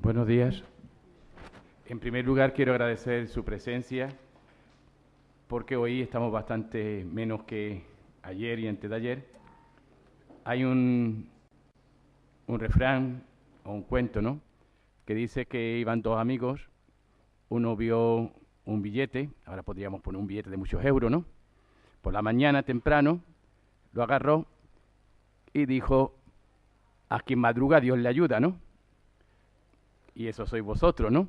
Buenos días. En primer lugar, quiero agradecer su presencia porque hoy estamos bastante menos que ayer y antes de ayer. Hay un refrán o un cuento, ¿no?, que dice que iban dos amigos, uno vio un billete, ahora podríamos poner un billete de muchos euros, ¿no? Por la mañana temprano lo agarró y dijo: a quien madruga Dios le ayuda, ¿no? Y eso sois vosotros, ¿no?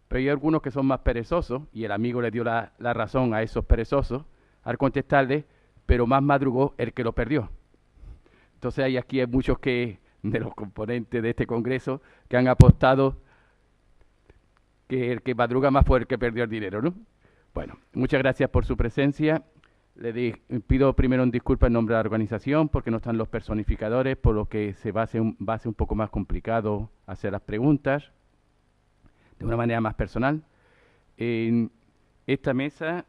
Pero hay algunos que son más perezosos, y el amigo le dio la razón a esos perezosos al contestarle: pero más madrugó el que lo perdió. Entonces aquí hay muchos de los componentes de este congreso que han apostado que el que madruga más fue el que perdió el dinero, ¿no? Bueno, muchas gracias por su presencia. Pido primero un disculpa en nombre de la organización porque no están los personificadores, por lo que va a ser un poco más complicado hacer las preguntas de una manera más personal. En esta mesa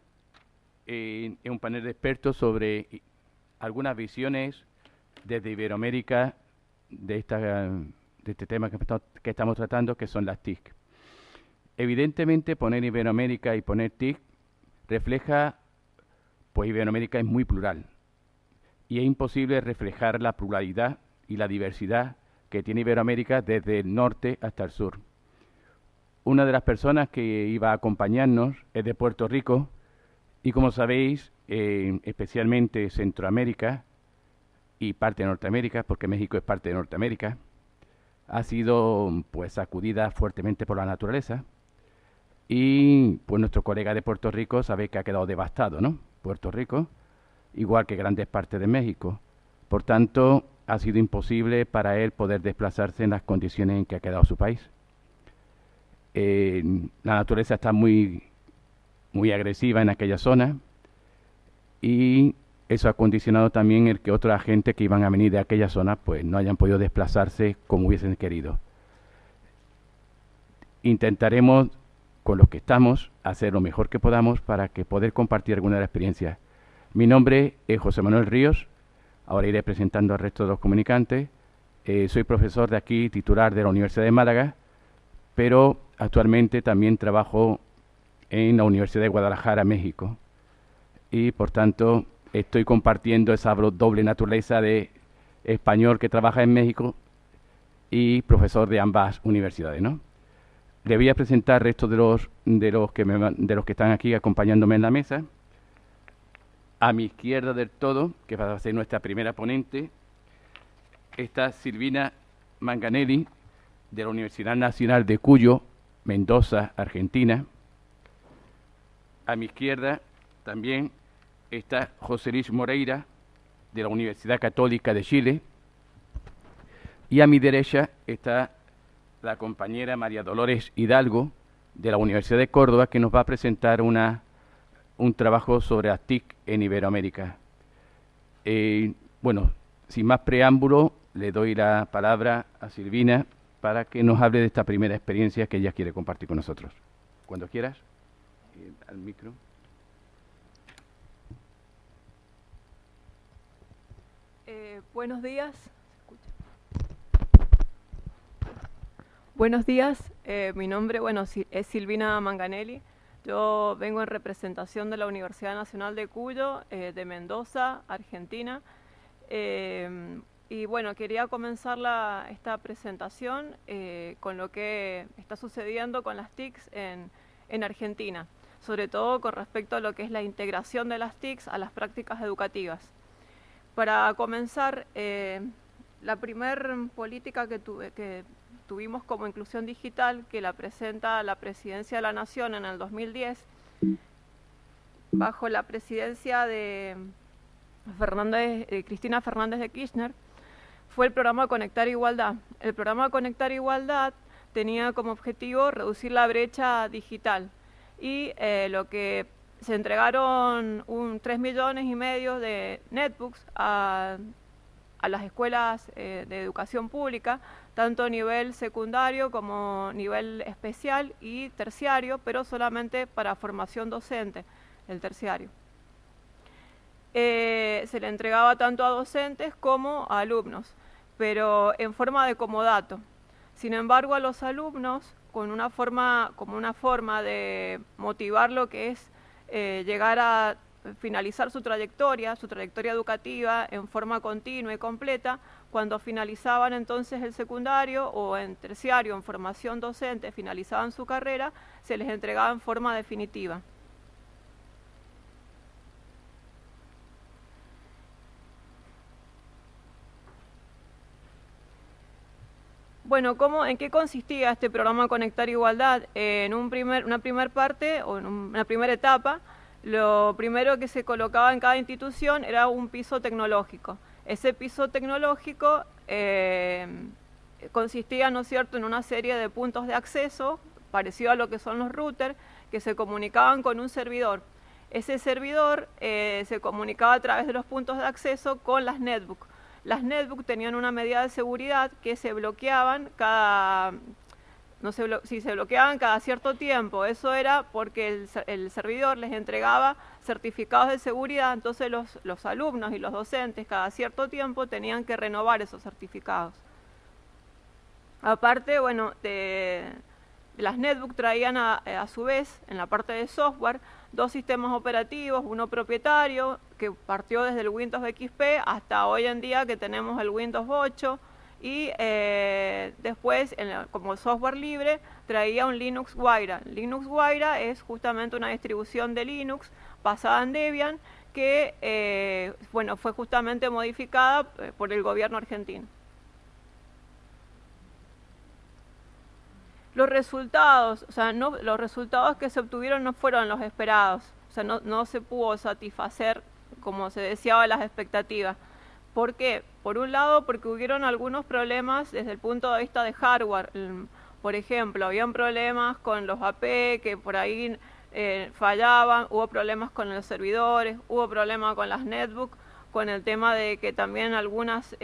es un panel de expertos sobre algunas visiones desde Iberoamérica de este tema que estamos tratando, que son las TIC. Evidentemente, poner Iberoamérica y poner TIC refleja, pues Iberoamérica es muy plural y es imposible reflejar la pluralidad y la diversidad que tiene Iberoamérica desde el norte hasta el sur. Una de las personas que iba a acompañarnos es de Puerto Rico y, como sabéis, especialmente Centroamérica y parte de Norteamérica, porque México es parte de Norteamérica, ha sido pues sacudida fuertemente por la naturaleza. Y pues nuestro colega de Puerto Rico sabe que ha quedado devastado, ¿no? Puerto Rico, igual que grandes partes de México. Por tanto, ha sido imposible para él poder desplazarse en las condiciones en que ha quedado su país. La naturaleza está muy agresiva en aquella zona y eso ha condicionado también el que otros agentes que iban a venir de aquella zona pues no hayan podido desplazarse como hubiesen querido. Intentaremos, con los que estamos, hacer lo mejor que podamos para que poder compartir alguna de las experiencias. Mi nombre es José Manuel Ríos, ahora iré presentando al resto de los comunicantes. Soy profesor de aquí, titular de la Universidad de Málaga, pero actualmente también trabajo en la Universidad de Guadalajara, México, y por tanto estoy compartiendo esa doble naturaleza de español que trabaja en México y profesor de ambas universidades, ¿no? Le voy a presentar al resto de los que están aquí acompañándome en la mesa. A mi izquierda del todo, que va a ser nuestra primera ponente, está Silvina Manganelli, de la Universidad Nacional de Cuyo, Mendoza, Argentina. A mi izquierda también está José Luis Moreira, de la Universidad Católica de Chile. Y a mi derecha está la compañera María Dolores Hidalgo, de la Universidad de Córdoba, que nos va a presentar un trabajo sobre las TIC en Iberoamérica. Bueno, sin más preámbulo, le doy la palabra a Silvina para que nos hable de esta primera experiencia que ella quiere compartir con nosotros. Cuando quieras, al micro. Buenos días. Buenos días, mi nombre es Silvina Manganelli. Yo vengo en representación de la Universidad Nacional de Cuyo, de Mendoza, Argentina. Y bueno, quería comenzar esta presentación con lo que está sucediendo con las TICs en Argentina, sobre todo con respecto a lo que es la integración de las TICs a las prácticas educativas. Para comenzar, la primer política que tuvimos como inclusión digital, que la presenta la Presidencia de la Nación en el 2010, bajo la presidencia de Cristina Fernández de Kirchner, fue el programa Conectar Igualdad. El programa Conectar Igualdad tenía como objetivo reducir la brecha digital y lo que se entregaron 3,5 millones de netbooks a las escuelas de educación pública, tanto a nivel secundario como nivel especial y terciario, pero solamente para formación docente, el terciario. Se le entregaba tanto a docentes como a alumnos, pero en forma de comodato. Sin embargo, a los alumnos, como una forma de motivar lo que es llegar a finalizar su trayectoria educativa en forma continua y completa, cuando finalizaban entonces el secundario o en terciario, en formación docente, finalizaban su carrera, se les entregaba en forma definitiva. Bueno, ¿en qué consistía este programa Conectar Igualdad? En una primera parte, o en una primera etapa, lo primero que se colocaba en cada institución era un piso tecnológico. Ese piso tecnológico consistía, ¿no es cierto?, en una serie de puntos de acceso, parecido a lo que son los routers, que se comunicaban con un servidor. Ese servidor se comunicaba a través de los puntos de acceso con las netbooks. Las netbooks tenían una medida de seguridad que se bloqueaban se bloqueaban cada cierto tiempo. Eso era porque el servidor les entregaba certificados de seguridad, entonces los alumnos y los docentes cada cierto tiempo tenían que renovar esos certificados. Aparte, bueno, las netbooks traían a su vez, en la parte de software, dos sistemas operativos, uno propietario, que partió desde el Windows XP hasta hoy en día que tenemos el Windows 8, y después, como software libre, traía un Linux Guaira. Linux Guaira es justamente una distribución de Linux basada en Debian que fue justamente modificada por el gobierno argentino. Los resultados, los resultados que se obtuvieron no fueron los esperados, no se pudo satisfacer como se deseaba las expectativas. ¿Por qué? Por un lado, porque hubieron algunos problemas desde el punto de vista de hardware. Por ejemplo, habían problemas con los AP que por ahí fallaban, hubo problemas con los servidores, hubo problemas con las netbooks, con el tema de que también algunas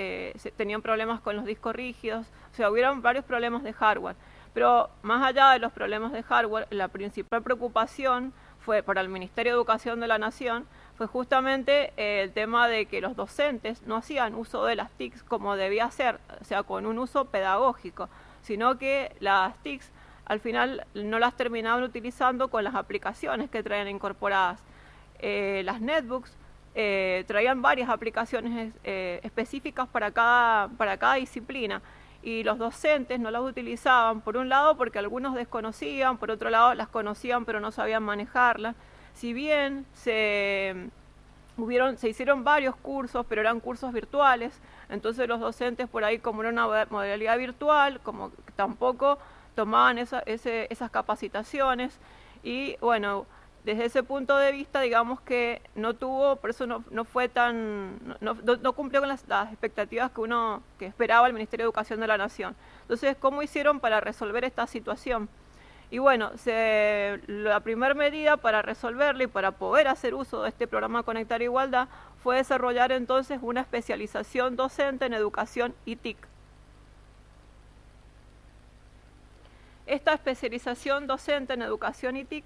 tenían problemas con los discos rígidos, hubieron varios problemas de hardware. Pero más allá de los problemas de hardware, la principal preocupación fue para el Ministerio de Educación de la Nación fue justamente el tema de que los docentes no hacían uso de las TICs como debía ser, con un uso pedagógico, sino que las TICs al final no las terminaban utilizando con las aplicaciones que traían incorporadas. Las netbooks traían varias aplicaciones específicas para cada disciplina, y los docentes no las utilizaban, por un lado porque algunos desconocían, por otro lado las conocían pero no sabían manejarlas. Si bien se hicieron varios cursos, pero eran cursos virtuales, entonces los docentes por ahí, como era una modalidad virtual, como tampoco tomaban esas capacitaciones, y bueno, desde ese punto de vista, digamos que por eso no fue no cumplió con las expectativas que esperaba el Ministerio de Educación de la Nación. Entonces, ¿cómo hicieron para resolver esta situación? Y bueno, la primera medida para resolverlo y para poder hacer uso de este programa Conectar Igualdad fue desarrollar entonces una especialización docente en educación y TIC. Esta especialización docente en educación y TIC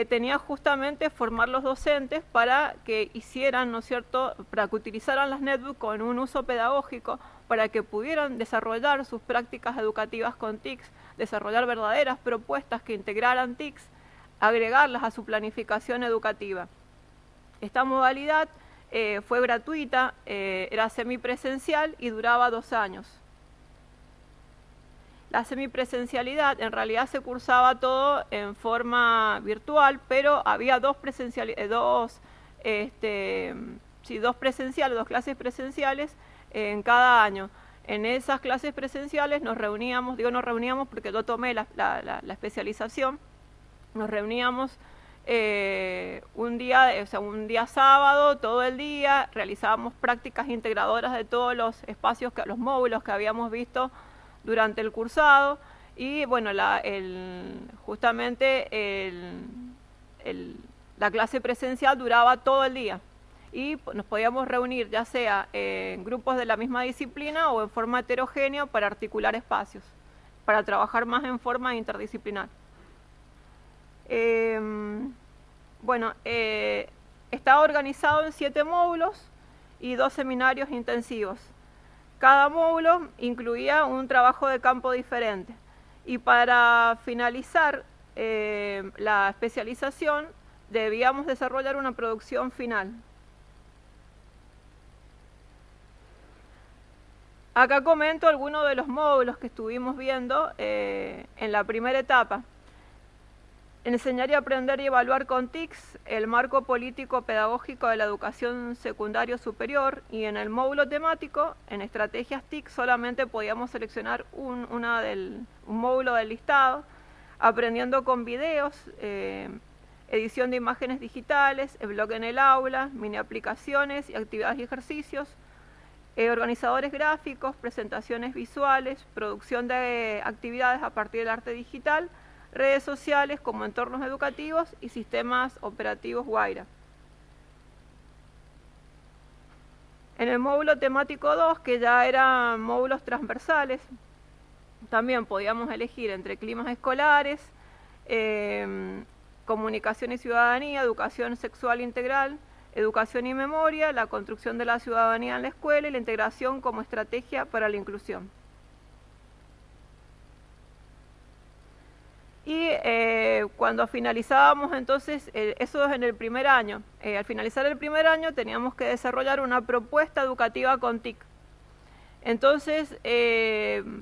tenía justamente formar los docentes para que hicieran, ¿no es cierto?, para que utilizaran las netbooks con un uso pedagógico, para que pudieran desarrollar sus prácticas educativas con TICs, desarrollar verdaderas propuestas que integraran TICs, agregarlas a su planificación educativa. Esta modalidad fue gratuita, era semipresencial y duraba 2 años. La semipresencialidad en realidad se cursaba todo en forma virtual, pero había dos clases presenciales en cada año. En esas clases presenciales nos reuníamos, porque yo tomé la especialización, nos reuníamos un día sábado, todo el día, realizábamos prácticas integradoras de todos los espacios, los módulos que habíamos visto durante el cursado, y bueno, justamente la clase presencial duraba todo el día y nos podíamos reunir ya sea en grupos de la misma disciplina o en forma heterogénea para articular espacios, para trabajar más en forma interdisciplinar. Está organizado en 7 módulos y 2 seminarios intensivos. Cada módulo incluía un trabajo de campo diferente. Y para finalizar la especialización, debíamos desarrollar una producción final. Acá comento algunos de los módulos que estuvimos viendo en la primera etapa. Enseñar y aprender y evaluar con TICS, el marco político pedagógico de la educación secundaria superior, y en el módulo temático, en estrategias TIC, solamente podíamos seleccionar un módulo del listado, aprendiendo con videos, edición de imágenes digitales, el blog en el aula, mini aplicaciones y actividades y ejercicios, organizadores gráficos, presentaciones visuales, producción de actividades a partir del arte digital, redes sociales como entornos educativos y sistemas operativos Guaira. En el módulo temático 2, que ya eran módulos transversales, también podíamos elegir entre climas escolares, comunicación y ciudadanía, educación sexual integral, educación y memoria, la construcción de la ciudadanía en la escuela y la integración como estrategia para la inclusión. Y cuando finalizábamos entonces, eso es en el primer año, al finalizar el primer año teníamos que desarrollar una propuesta educativa con TIC. Entonces,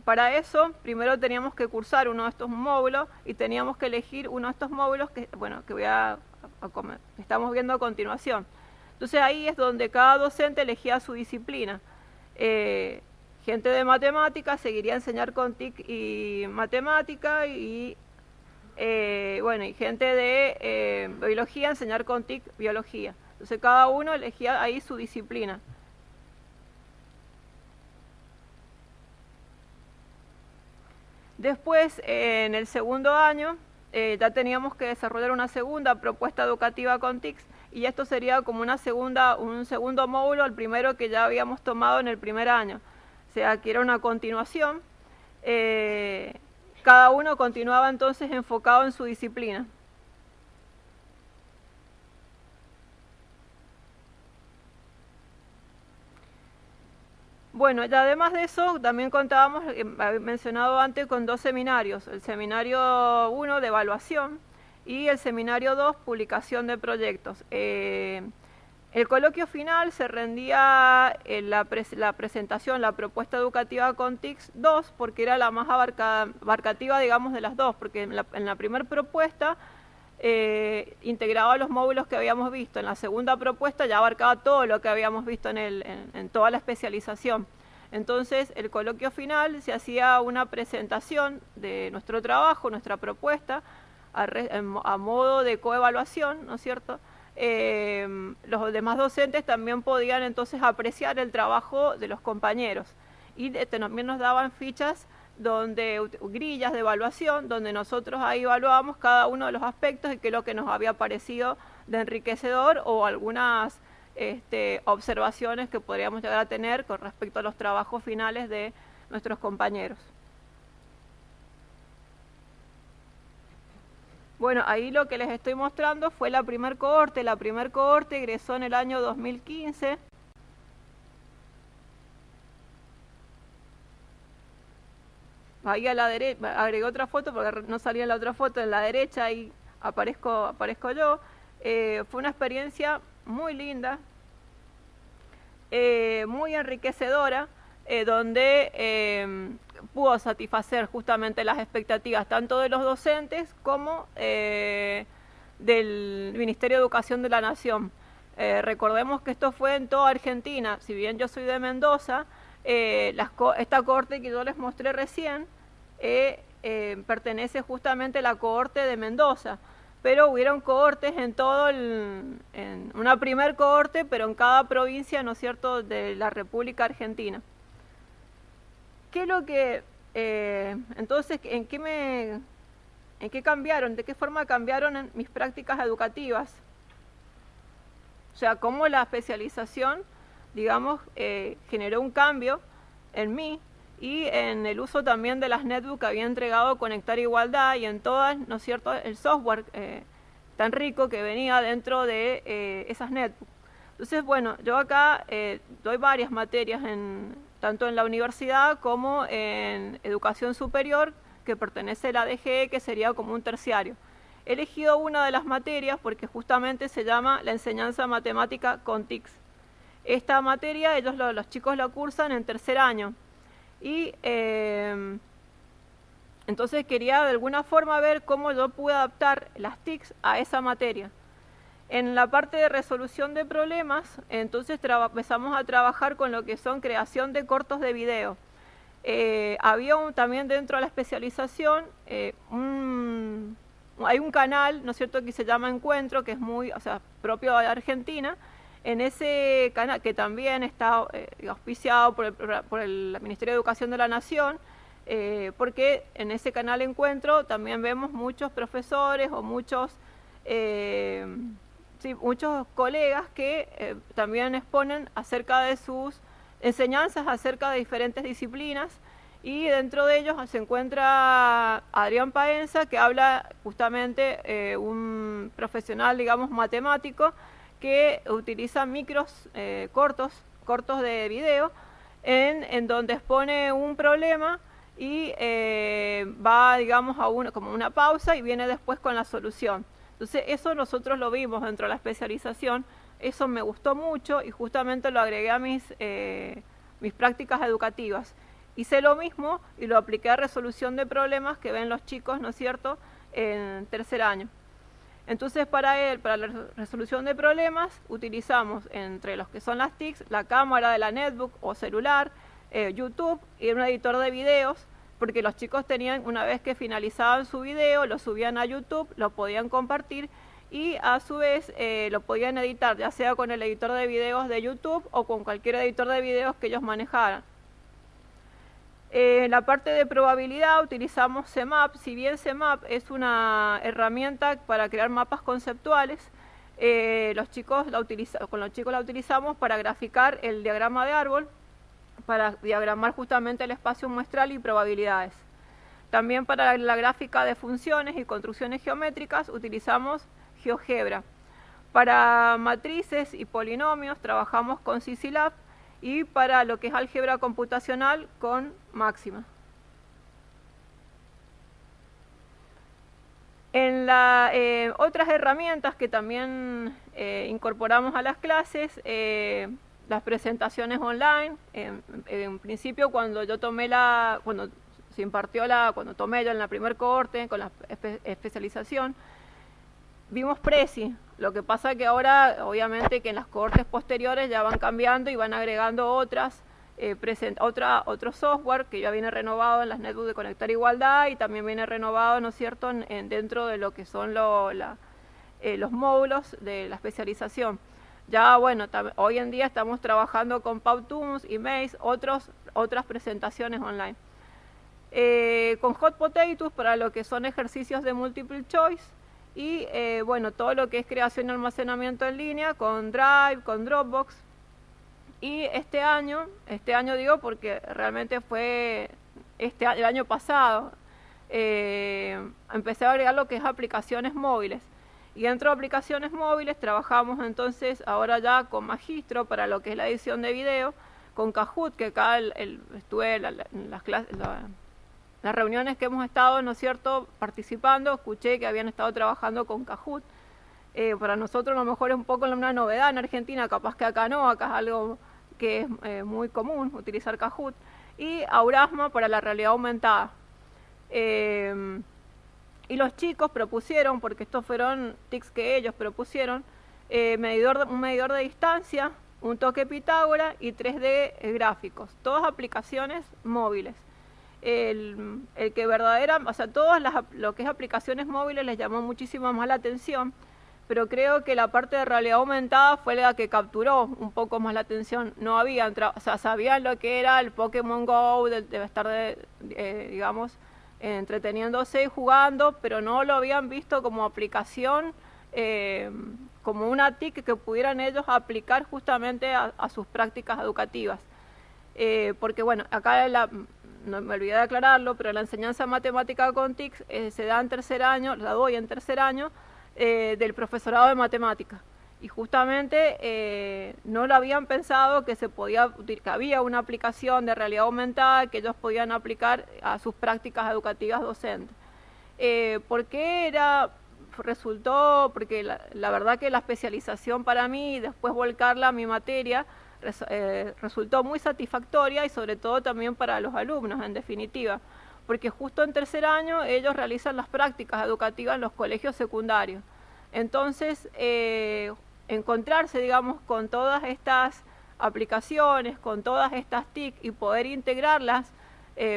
para eso, primero teníamos que cursar uno de estos módulos y teníamos que elegir uno de estos módulos que, bueno, que estamos viendo a continuación. Entonces ahí es donde cada docente elegía su disciplina. Gente de matemáticas seguiría a enseñar con TIC y matemática y bueno, y gente de biología enseñar con TIC biología. Entonces cada uno elegía ahí su disciplina. Después, en el segundo año, ya teníamos que desarrollar una segunda propuesta educativa con TICS, y esto sería como un segundo módulo al primero que ya habíamos tomado en el primer año. O sea, que era una continuación. Cada uno continuaba entonces enfocado en su disciplina. Bueno, y además de eso, también contábamos, había mencionado antes, con 2 seminarios. El seminario 1 de evaluación y el seminario 2, publicación de proyectos. El coloquio final se rendía en la presentación, la propuesta educativa con TICS 2, porque era la más abarcativa, digamos, de las dos, porque en la primera propuesta integraba los módulos que habíamos visto. En la segunda propuesta ya abarcaba todo lo que habíamos visto en toda la especialización. Entonces, el coloquio final se hacía una presentación de nuestro trabajo, nuestra propuesta, a modo de coevaluación, ¿no es cierto? Los demás docentes también podían entonces apreciar el trabajo de los compañeros, y también nos daban fichas, grillas de evaluación, donde nosotros ahí evaluábamos cada uno de los aspectos y qué es lo que nos había parecido de enriquecedor, o algunas observaciones que podríamos llegar a tener con respecto a los trabajos finales de nuestros compañeros. Bueno, ahí lo que les estoy mostrando fue la primer cohorte. La primer cohorte egresó en el año 2015. Ahí a la derecha, agregué otra foto porque no salía en la otra foto, en la derecha ahí aparezco yo. Fue una experiencia muy linda, muy enriquecedora, donde pudo satisfacer justamente las expectativas tanto de los docentes como del Ministerio de Educación de la Nación. Recordemos que esto fue en toda Argentina. Si bien yo soy de Mendoza, esta cohorte que yo les mostré recién pertenece justamente a la cohorte de Mendoza, pero hubieron cohortes en una primer cohorte, pero en cada provincia, ¿no es cierto?, de la República Argentina. ¿Qué es lo que, entonces, en qué cambiaron, de qué forma cambiaron en mis prácticas educativas? O sea, cómo la especialización, digamos, generó un cambio en mí y en el uso también de las netbooks que había entregado Conectar Igualdad, y en todas, ¿no es cierto?, el software tan rico que venía dentro de esas netbooks. Entonces, bueno, yo acá doy varias materias tanto en la universidad como en educación superior, que pertenece a la DGE, que sería como un terciario. He elegido una de las materias porque justamente se llama la enseñanza matemática con TICs. Esta materia los chicos la cursan en tercer año. Y entonces quería de alguna forma ver cómo yo pude adaptar las TICs a esa materia. En la parte de resolución de problemas, entonces empezamos a trabajar con lo que son creación de cortos de video. Había también dentro de la especialización hay un canal, ¿no es cierto?, que se llama Encuentro, que es muy, propio de Argentina. En ese canal, que también está auspiciado por el Ministerio de Educación de la Nación, porque en ese canal Encuentro también vemos muchos profesores o muchos colegas que también exponen acerca de sus enseñanzas acerca de diferentes disciplinas, y dentro de ellos se encuentra Adrián Paenza, que habla justamente un profesional, digamos, matemático, que utiliza micros cortos de video, en donde expone un problema y va, digamos, como una pausa y viene después con la solución. Entonces eso nosotros lo vimos dentro de la especialización, eso me gustó mucho y justamente lo agregué a mis prácticas educativas. Hice lo mismo y lo apliqué a resolución de problemas que ven los chicos, ¿no es cierto?, en tercer año. Entonces para la resolución de problemas utilizamos, entre los que son las TICs, la cámara de la netbook o celular, YouTube y un editor de videos, porque los chicos tenían, una vez que finalizaban su video, lo subían a YouTube, lo podían compartir y a su vez lo podían editar, ya sea con el editor de videos de YouTube o con cualquier editor de videos que ellos manejaran. En la parte de probabilidad utilizamos CMAP. Si bien CMAP es una herramienta para crear mapas conceptuales, con los chicos la utilizamos para graficar el diagrama de árbol, para diagramar justamente el espacio muestral y probabilidades. También para la gráfica de funciones y construcciones geométricas utilizamos GeoGebra. Para matrices y polinomios trabajamos con CiCiLab, y para lo que es álgebra computacional con Máxima. En otras herramientas que también incorporamos a las clases, las presentaciones online. En principio, cuando tomé yo en la primer cohorte con la especialización, vimos Prezi. Lo que pasa que ahora, obviamente, que en las cohortes posteriores ya van cambiando y van agregando otro software que ya viene renovado en las netbooks de Conectar Igualdad, y también viene renovado, ¿no es cierto?, dentro de lo que son los módulos de la especialización. Ya, bueno, hoy en día estamos trabajando con Powtoons y Maze, otras presentaciones online. Con Hot Potatoes para lo que son ejercicios de multiple choice. Y bueno, todo lo que es creación y almacenamiento en línea con Drive, con Dropbox. Y este año digo porque realmente fue el año pasado, empecé a agregar lo que es aplicaciones móviles. Y dentro de aplicaciones móviles trabajamos entonces ahora ya con Magistro para lo que es la edición de video, con Kahoot, que acá estuve en las clases, las reuniones que hemos estado, ¿no es cierto?, participando, escuché que habían estado trabajando con Kahoot. Para nosotros a lo mejor es un poco una novedad en Argentina, capaz que acá no, acá es algo que es muy común utilizar Kahoot. Y Aurasma para la realidad aumentada. Y los chicos propusieron, porque estos fueron tics que ellos propusieron, un medidor de distancia, un toque Pitágora y 3D gráficos, todas aplicaciones móviles. El que lo que es aplicaciones móviles les llamó muchísimo más la atención, pero creo que la parte de realidad aumentada fue la que capturó un poco más la atención. No había, sabían lo que era el Pokémon Go, debe estar, digamos, entreteniéndose y jugando, pero no lo habían visto como aplicación, como una TIC que pudieran ellos aplicar justamente a sus prácticas educativas. Porque bueno, acá no me olvidé de aclararlo, pero la enseñanza matemática con TICs se da en tercer año, la doy en tercer año, del profesorado de matemáticas. y justamente no lo habían pensado que que había una aplicación de realidad aumentada que ellos podían aplicar a sus prácticas educativas docentes. ¿Por qué resultó? Porque la verdad que la especialización para mí y después volcarla a mi materia resultó muy satisfactoria y sobre todo también para los alumnos, en definitiva, porque justo en tercer año ellos realizan las prácticas educativas en los colegios secundarios. Entonces, encontrarse, digamos, con todas estas aplicaciones, con todas estas TIC y poder integrarlas,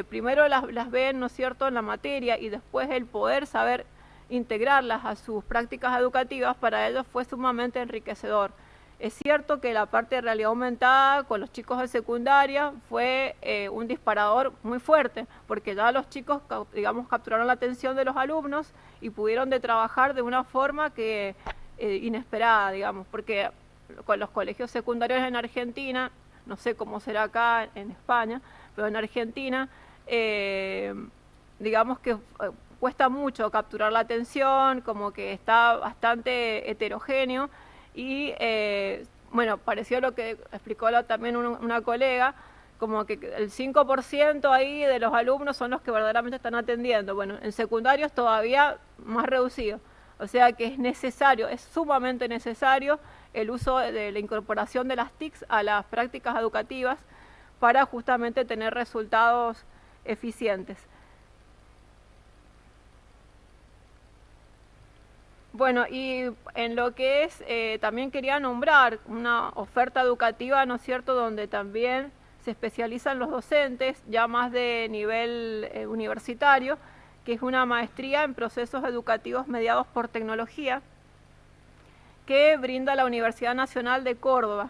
primero las ven, ¿no es cierto?, en la materia y después el poder saber integrarlas a sus prácticas educativas, para ellos fue sumamente enriquecedor. Es cierto que la parte de realidad aumentada con los chicos de secundaria fue un disparador muy fuerte, porque ya los chicos, digamos, capturaron la atención de los alumnos y pudieron trabajar de una forma que inesperada, digamos, porque con los colegios secundarios en Argentina, no sé cómo será acá en España, pero en Argentina, digamos que cuesta mucho capturar la atención, como que está bastante heterogéneo y, bueno, pareció lo que explicó también una colega, como que el 5% ahí de los alumnos son los que verdaderamente están atendiendo. Bueno, en secundarios todavía más reducido. O sea que es necesario, es sumamente necesario el uso de la incorporación de las TICs a las prácticas educativas para justamente tener resultados eficientes. Bueno, y en lo que es, también quería nombrar una oferta educativa, ¿no es cierto?, donde también se especializan los docentes, ya más de nivel universitario, que es una maestría en procesos educativos mediados por tecnología, que brinda la Universidad Nacional de Córdoba.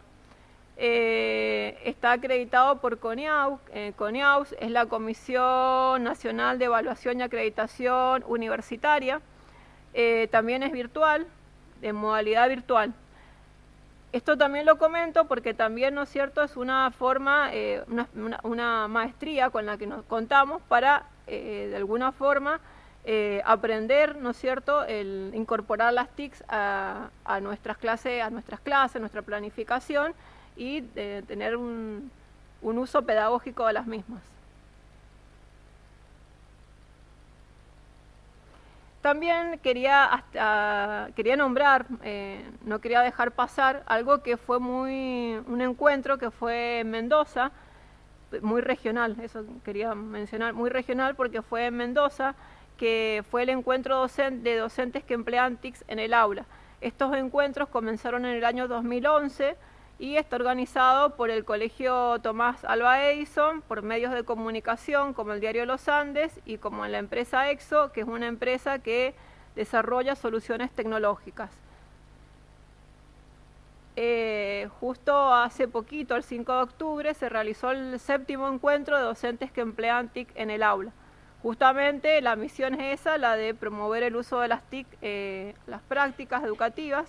Está acreditado por CONIAUS. CONIAUS es la Comisión Nacional de Evaluación y Acreditación Universitaria. También es virtual, de modalidad virtual. Esto también lo comento porque también, ¿no es cierto?, es una forma, una maestría con la que nos contamos para, de alguna forma, aprender, ¿no es cierto?, el incorporar las TICs a nuestras clases, a nuestra planificación y tener un uso pedagógico de las mismas. También quería nombrar, no quería dejar pasar algo que fue un encuentro que fue en Mendoza, muy regional, eso quería mencionar, muy regional porque fue en Mendoza, que fue el encuentro de docentes que emplean TICs en el aula. Estos encuentros comenzaron en el año 2011 y está organizado por el Colegio Tomás Alva Edison, por medios de comunicación como el Diario de los Andes y como la empresa EXO, que es una empresa que desarrolla soluciones tecnológicas. Justo hace poquito, el 5 de octubre, se realizó el 7º encuentro de docentes que emplean TIC en el aula. Justamente la misión es esa, la de promover el uso de las TIC, las prácticas educativas.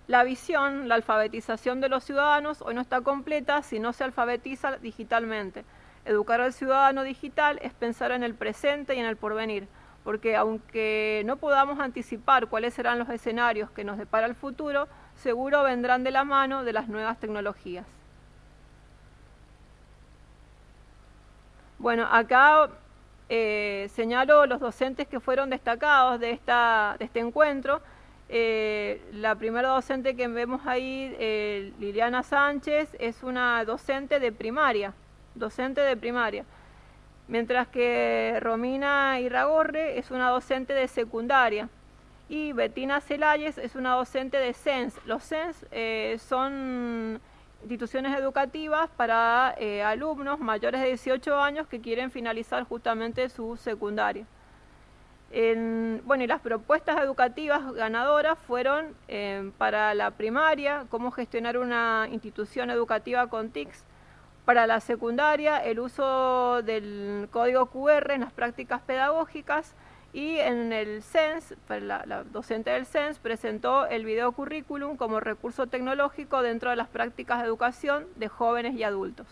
La visión, la alfabetización de los ciudadanos hoy no está completa si no se alfabetiza digitalmente. Educar al ciudadano digital es pensar en el presente y en el porvenir, porque aunque no podamos anticipar cuáles serán los escenarios que nos depara el futuro, seguro vendrán de la mano de las nuevas tecnologías. Bueno, acá señalo los docentes que fueron destacados de este encuentro. La primera docente que vemos ahí, Liliana Sánchez, es una docente de primaria, mientras que Romina Irragorre es una docente de secundaria y Betina Celayes es una docente de CENS. Los CENS son instituciones educativas para alumnos mayores de 18 años que quieren finalizar justamente su secundaria. Bueno, y las propuestas educativas ganadoras fueron para la primaria, cómo gestionar una institución educativa con TICs; para la secundaria, el uso del código QR en las prácticas pedagógicas; y en el CENS, la docente del CENS presentó el video currículum como recurso tecnológico dentro de las prácticas de educación de jóvenes y adultos.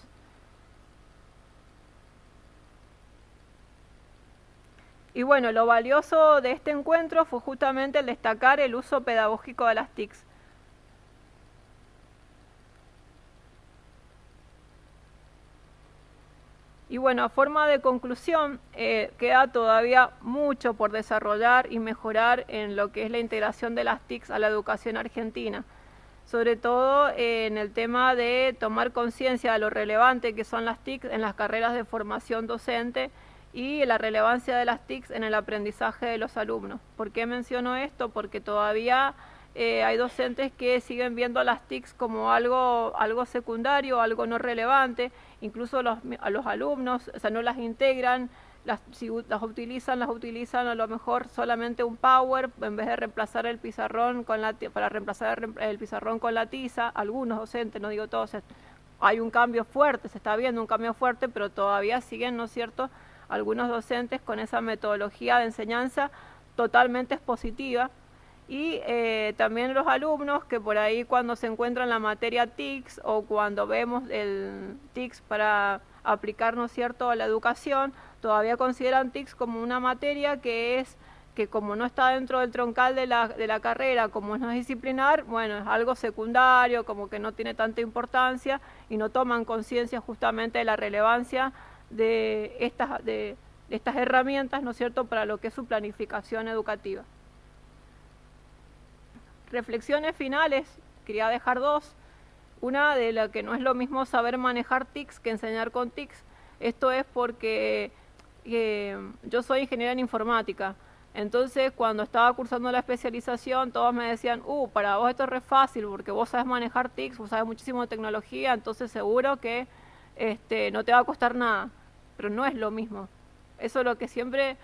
Y bueno, lo valioso de este encuentro fue justamente el destacar el uso pedagógico de las TICs. Y bueno, a forma de conclusión, queda todavía mucho por desarrollar y mejorar en lo que es la integración de las TICs a la educación argentina. Sobre todo en el tema de tomar conciencia de lo relevante que son las TICs en las carreras de formación docente y la relevancia de las TICs en el aprendizaje de los alumnos. ¿Por qué menciono esto? Porque todavía hay docentes que siguen viendo las TICs como algo secundario, algo no relevante, incluso a los alumnos, o sea, no las integran, si las utilizan a lo mejor solamente un Power en vez de reemplazar el pizarrón para reemplazar el pizarrón con la tiza. Algunos docentes, no digo todos, hay un cambio fuerte, se está viendo un cambio fuerte, pero todavía siguen, ¿no es cierto?, algunos docentes con esa metodología de enseñanza totalmente expositiva. Y también los alumnos que por ahí cuando se encuentran la materia TICS o cuando vemos el TICS para aplicar, ¿no es cierto?, a la educación, todavía consideran TICS como una materia que como no está dentro del troncal de la carrera, como no es disciplinar, bueno, es algo secundario, como que no tiene tanta importancia y no toman conciencia justamente de la relevancia de estas herramientas, ¿no es cierto?, para lo que es su planificación educativa. Reflexiones finales, quería dejar dos. Una de la que no es lo mismo saber manejar TICs que enseñar con TICs. Esto es porque yo soy ingeniera en informática. Entonces, cuando estaba cursando la especialización, todos me decían, para vos esto es re fácil porque vos sabes manejar TICs, vos sabes muchísimo de tecnología, entonces seguro que no te va a costar nada. Pero no es lo mismo. Eso es lo que siempre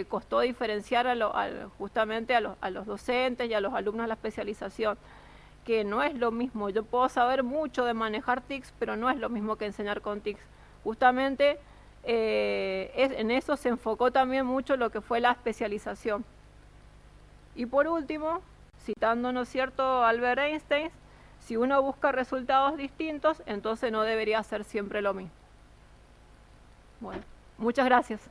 costó diferenciar justamente a los docentes y a los alumnos de la especialización, que no es lo mismo. Yo puedo saber mucho de manejar TICs, pero no es lo mismo que enseñar con TICs. Justamente en eso se enfocó también mucho lo que fue la especialización. Y por último, citando, ¿no es cierto?, a Albert Einstein, si uno busca resultados distintos, entonces no debería ser siempre lo mismo. Bueno, muchas gracias.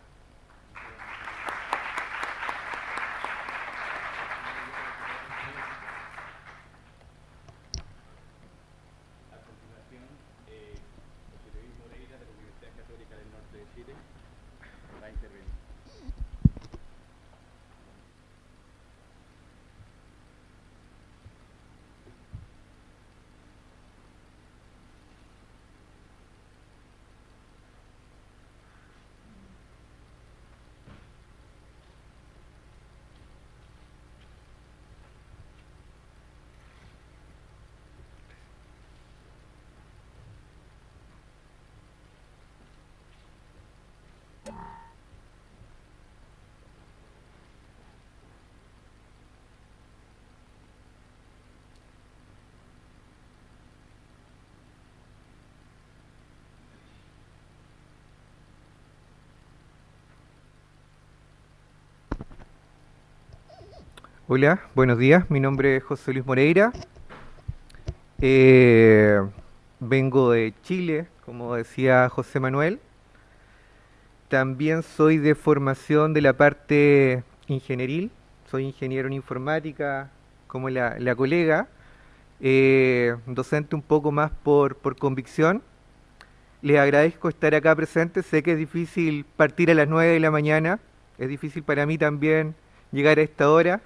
Hola, buenos días. Mi nombre es José Luis Moreira. Vengo de Chile, como decía José Manuel. También soy de formación de la parte ingenieril. Soy ingeniero en informática, como la colega. Docente un poco más por convicción. Les agradezco estar acá presente. Sé que es difícil partir a las 9 de la mañana. Es difícil para mí también llegar a esta hora.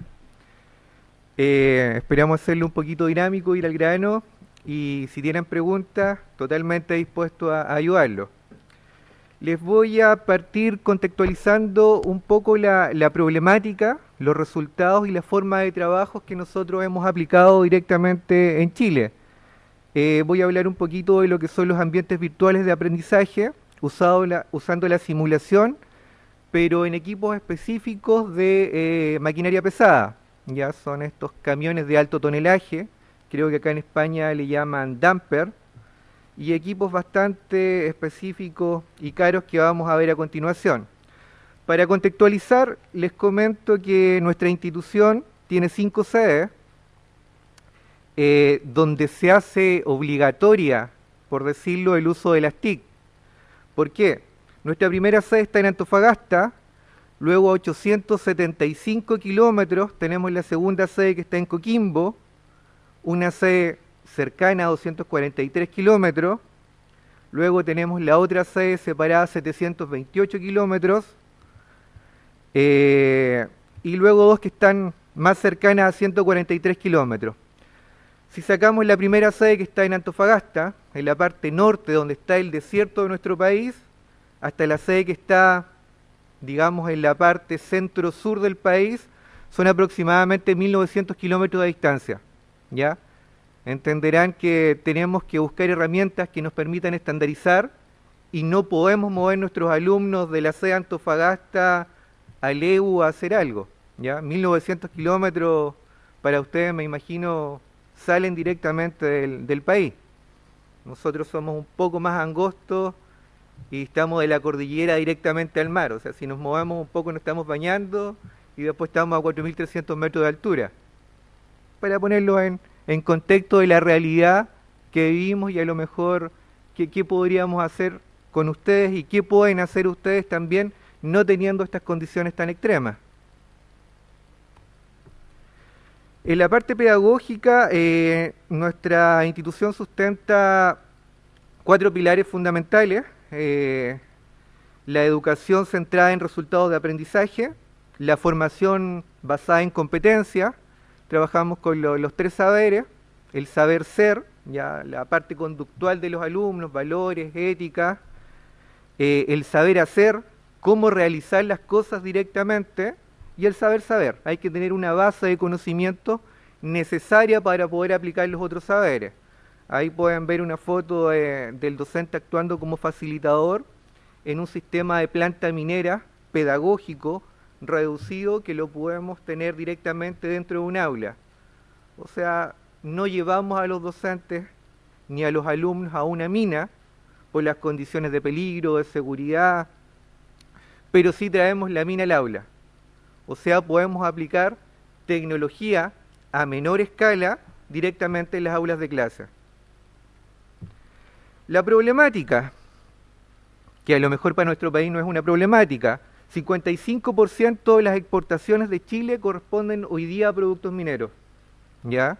Esperamos hacerlo un poquito dinámico, ir al grano, y si tienen preguntas, totalmente dispuesto a ayudarlos. Les voy a partir contextualizando un poco la problemática, los resultados y la forma de trabajo que nosotros hemos aplicado directamente en Chile. Voy a hablar un poquito de lo que son los ambientes virtuales de aprendizaje, usando la simulación, pero en equipos específicos de maquinaria pesada. Ya son estos camiones de alto tonelaje, creo que acá en España le llaman dumper, y equipos bastante específicos y caros que vamos a ver a continuación. Para contextualizar, les comento que nuestra institución tiene 5 sedes, donde se hace obligatoria, por decirlo, el uso de las TIC. ¿Por qué? Nuestra primera sede está en Antofagasta, Luego a 875 kilómetros tenemos la segunda sede que está en Coquimbo, una sede cercana a 243 kilómetros. Luego tenemos la otra sede separada a 728 kilómetros. Y luego dos que están más cercanas a 143 kilómetros. Si sacamos la primera sede que está en Antofagasta, en la parte norte donde está el desierto de nuestro país, hasta la sede que está, digamos, en la parte centro-sur del país, son aproximadamente 1900 kilómetros de distancia, ¿ya? Entenderán que tenemos que buscar herramientas que nos permitan estandarizar y no podemos mover nuestros alumnos de la sede Antofagasta a Leu a hacer algo, ¿ya? 1900 kilómetros para ustedes, me imagino, salen directamente del país. Nosotros somos un poco más angostos y estamos de la cordillera directamente al mar, o sea, si nos movemos un poco nos estamos bañando y después estamos a 4300 metros de altura. Para ponerlo en contexto de la realidad que vivimos y a lo mejor qué podríamos hacer con ustedes y qué pueden hacer ustedes también no teniendo estas condiciones tan extremas. En la parte pedagógica, nuestra institución sustenta 4 pilares fundamentales. La educación centrada en resultados de aprendizaje, la formación basada en competencia, trabajamos con los 3 saberes, el saber ser, ya la parte conductual de los alumnos, valores, ética, el saber hacer, cómo realizar las cosas directamente, y el saber saber. Hay que tener una base de conocimiento necesaria para poder aplicar los otros saberes. Ahí pueden ver una foto del docente actuando como facilitador en un sistema de planta minera pedagógico reducido que lo podemos tener directamente dentro de un aula. O sea, no llevamos a los docentes ni a los alumnos a una mina por las condiciones de peligro, de seguridad, pero sí traemos la mina al aula. O sea, podemos aplicar tecnología a menor escala directamente en las aulas de clase. La problemática, que a lo mejor para nuestro país no es una problemática, 55% de las exportaciones de Chile corresponden hoy día a productos mineros, ¿ya?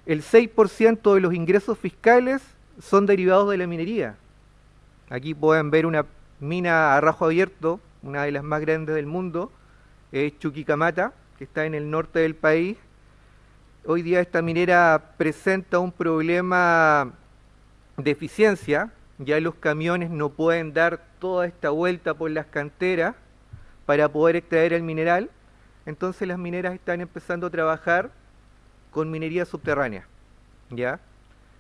El 6% de los ingresos fiscales son derivados de la minería. Aquí pueden ver una mina a rajo abierto, una de las más grandes del mundo, es Chuquicamata, que está en el norte del país. Hoy día esta minera presenta un problema de eficiencia, ya los camiones no pueden dar toda esta vuelta por las canteras para poder extraer el mineral, entonces las mineras están empezando a trabajar con minería subterránea, ¿ya?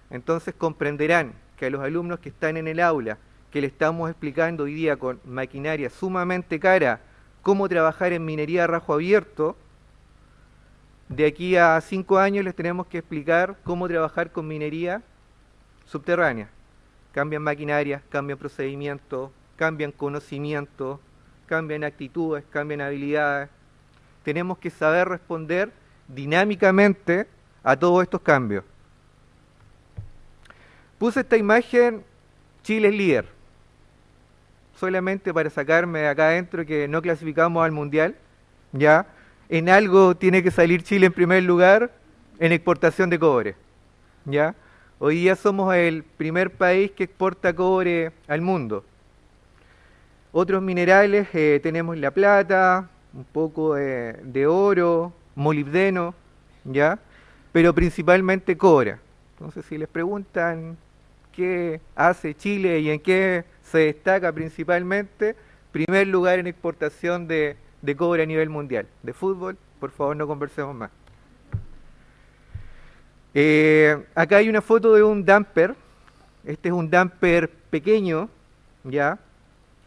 Entonces comprenderán que a los alumnos que están en el aula, que le estamos explicando hoy día con maquinaria sumamente cara, cómo trabajar en minería a rajo abierto, de aquí a 5 años les tenemos que explicar cómo trabajar con minería subterránea. Cambian maquinaria, cambian procedimientos, cambian conocimiento, cambian actitudes, cambian habilidades. Tenemos que saber responder dinámicamente a todos estos cambios. Puse esta imagen, Chile es líder, solamente para sacarme de acá adentro que no clasificamos al Mundial, ¿ya? En algo tiene que salir Chile en primer lugar, en exportación de cobre, ¿ya? Hoy día somos el primer país que exporta cobre al mundo. Otros minerales, tenemos la plata, un poco de oro, molibdeno, ¿ya? Pero principalmente cobre. Entonces, si les preguntan qué hace Chile y en qué se destaca principalmente, primer lugar en exportación de cobre a nivel mundial. De fútbol, por favor no conversemos más. Acá hay una foto de un dumper. Este es un dumper pequeño, ¿ya?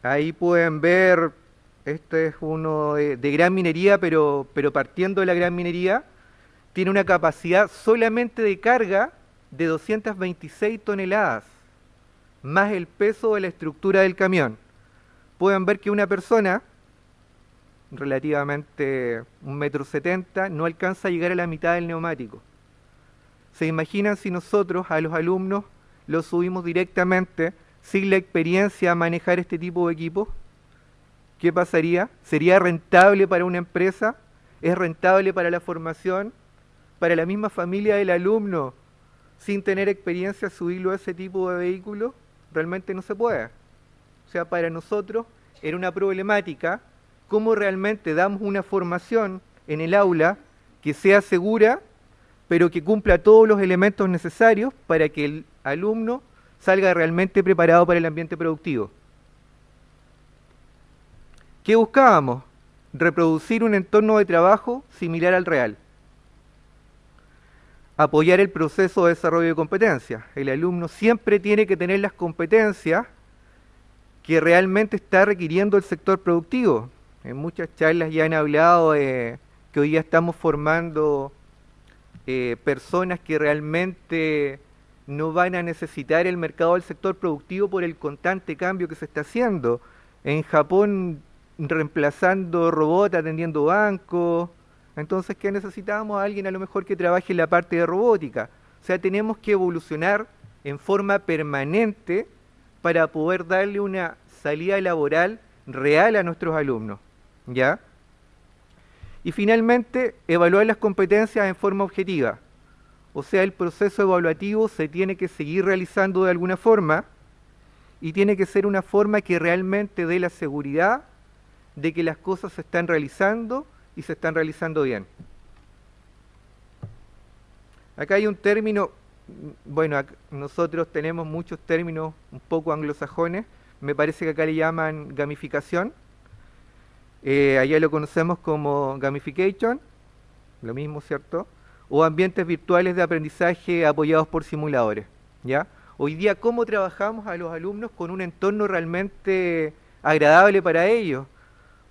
Ahí pueden ver, este es uno de gran minería, pero partiendo de la gran minería, tiene una capacidad solamente de carga de 226 toneladas, más el peso de la estructura del camión. Pueden ver que una persona, relativamente 1,70 m, no alcanza a llegar a la mitad del neumático. ¿Se imaginan si nosotros a los alumnos los subimos directamente, sin la experiencia a manejar este tipo de equipos? ¿qué pasaría? ¿Sería rentable para una empresa? ¿Es rentable para la formación? ¿Para la misma familia del alumno, sin tener experiencia, subirlo a ese tipo de vehículo? Realmente no se puede. O sea, para nosotros era una problemática cómo realmente damos una formación en el aula que sea segura, pero que cumpla todos los elementos necesarios para que el alumno salga realmente preparado para el ambiente productivo. ¿Qué buscábamos? Reproducir un entorno de trabajo similar al real. Apoyar el proceso de desarrollo de competencias. El alumno siempre tiene que tener las competencias que realmente está requiriendo el sector productivo. En muchas charlas ya han hablado de que hoy ya estamos formando personas que realmente no van a necesitar el mercado del sector productivo por el constante cambio que se está haciendo. En Japón, reemplazando robots atendiendo bancos. Entonces, ¿qué necesitamos? A alguien a lo mejor que trabaje en la parte de robótica. O sea, tenemos que evolucionar en forma permanente para poder darle una salida laboral real a nuestros alumnos, ¿ya? Y finalmente, evaluar las competencias en forma objetiva. O sea, el proceso evaluativo se tiene que seguir realizando de alguna forma y tiene que ser una forma que realmente dé la seguridad de que las cosas se están realizando y se están realizando bien. Acá hay un término, bueno, nosotros tenemos muchos términos un poco anglosajones, me parece que acá le llaman gamificación, allá lo conocemos como gamification, lo mismo, ¿cierto? O ambientes virtuales de aprendizaje apoyados por simuladores, ¿ya? Hoy día, ¿cómo trabajamos a los alumnos con un entorno realmente agradable para ellos?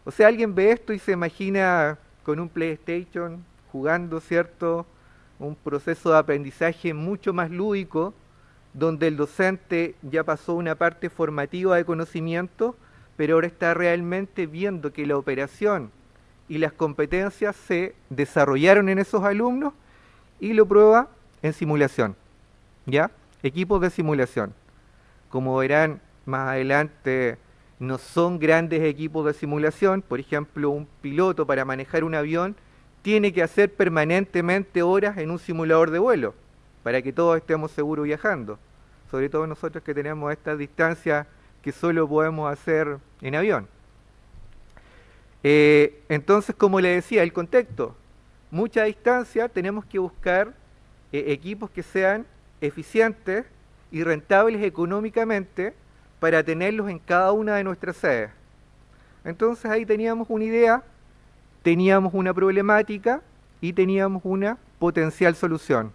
O sea, alguien ve esto y se imagina con un PlayStation jugando, ¿cierto? Un proceso de aprendizaje mucho más lúdico, donde el docente ya pasó una parte formativa de conocimiento, pero ahora está realmente viendo que la operación y las competencias se desarrollaron en esos alumnos y lo prueba en simulación, ¿ya? Equipos de simulación. Como verán más adelante, no son grandes equipos de simulación. Por ejemplo, un piloto para manejar un avión tiene que hacer permanentemente horas en un simulador de vuelo para que todos estemos seguros viajando. Sobre todo nosotros que tenemos estas distancias que solo podemos hacer en avión. Entonces, como le decía, el contexto. Mucha distancia, tenemos que buscar equipos que sean eficientes y rentables económicamente para tenerlos en cada una de nuestras sedes. Entonces ahí teníamos una idea, teníamos una problemática y teníamos una potencial solución.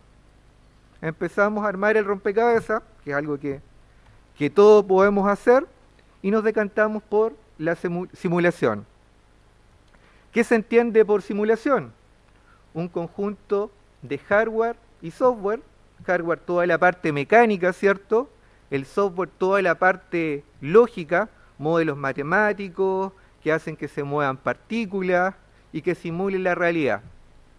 Empezamos a armar el rompecabezas, que es algo que todos podemos hacer, y nos decantamos por la simulación. ¿Qué se entiende por simulación? Un conjunto de hardware y software. Hardware, toda la parte mecánica, ¿cierto? El software, toda la parte lógica, modelos matemáticos que hacen que se muevan partículas y que simulen la realidad.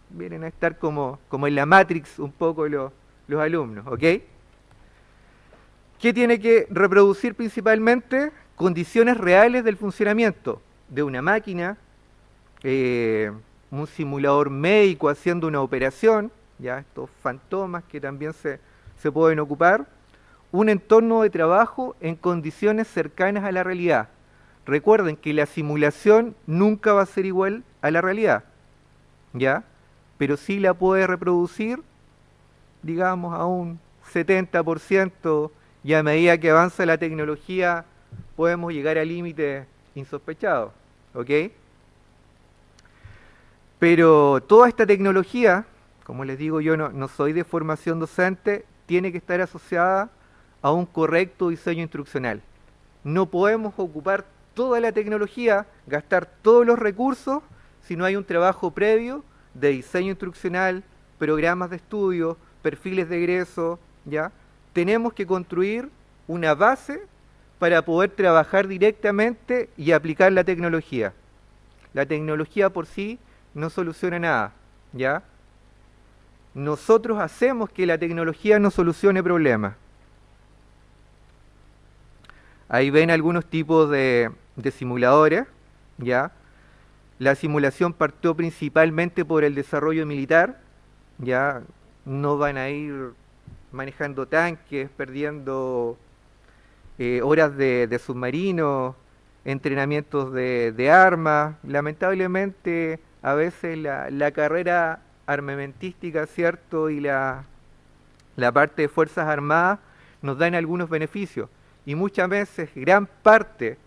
Vienen a estar como en la Matrix un poco los alumnos, ¿ok? ¿Qué tiene que reproducir principalmente? Condiciones reales del funcionamiento de una máquina, un simulador médico haciendo una operación, ya estos fantomas que también se pueden ocupar, un entorno de trabajo en condiciones cercanas a la realidad. Recuerden que la simulación nunca va a ser igual a la realidad, ¿ya? Pero sí la puede reproducir, digamos, a un 70%, y a medida que avanza la tecnología podemos llegar a límites insospechados, ¿ok? Pero toda esta tecnología, como les digo, yo no soy de formación docente, tiene que estar asociada a un correcto diseño instruccional. No podemos ocupar toda la tecnología, gastar todos los recursos, si no hay un trabajo previo de diseño instruccional, programas de estudio, perfiles de egreso, ¿ya? Tenemos que construir una base para poder trabajar directamente y aplicar la tecnología. La tecnología por sí no soluciona nada, ¿ya? Nosotros hacemos que la tecnología no solucione problemas. Ahí ven algunos tipos de simuladores. ¿ya? La simulación partió principalmente por el desarrollo militar, ya no van a ir manejando tanques, perdiendo horas de submarinos, entrenamientos de armas. Lamentablemente, a veces la carrera armamentística, ¿cierto? Y la parte de Fuerzas Armadas nos dan algunos beneficios. Y muchas veces, gran parte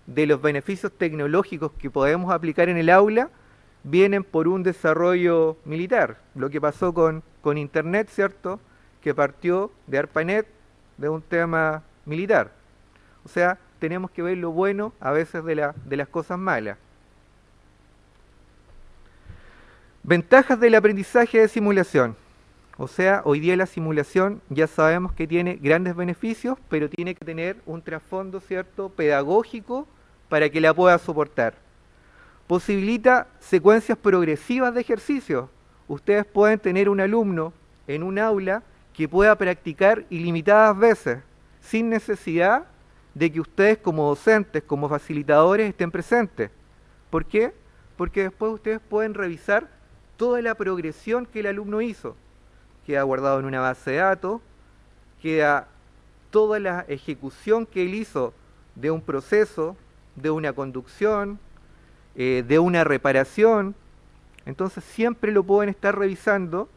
de los beneficios tecnológicos que podemos aplicar en el aula vienen por un desarrollo militar. Lo que pasó con Internet, ¿cierto? Que partió de ARPANET, de un tema militar. O sea, tenemos que ver lo bueno a veces de las cosas malas. Ventajas del aprendizaje de simulación. O sea, hoy día la simulación ya sabemos que tiene grandes beneficios, pero tiene que tener un trasfondo, ¿cierto?, pedagógico para que la pueda soportar. Posibilita secuencias progresivas de ejercicios. Ustedes pueden tener un alumno en un aula que pueda practicar ilimitadas veces, sin necesidad de que ustedes como docentes, como facilitadores, estén presentes. ¿Por qué? Porque después ustedes pueden revisar toda la progresión que el alumno hizo. Queda guardado en una base de datos, queda toda la ejecución que él hizo de un proceso, de una conducción, de una reparación. Entonces siempre lo pueden estar revisando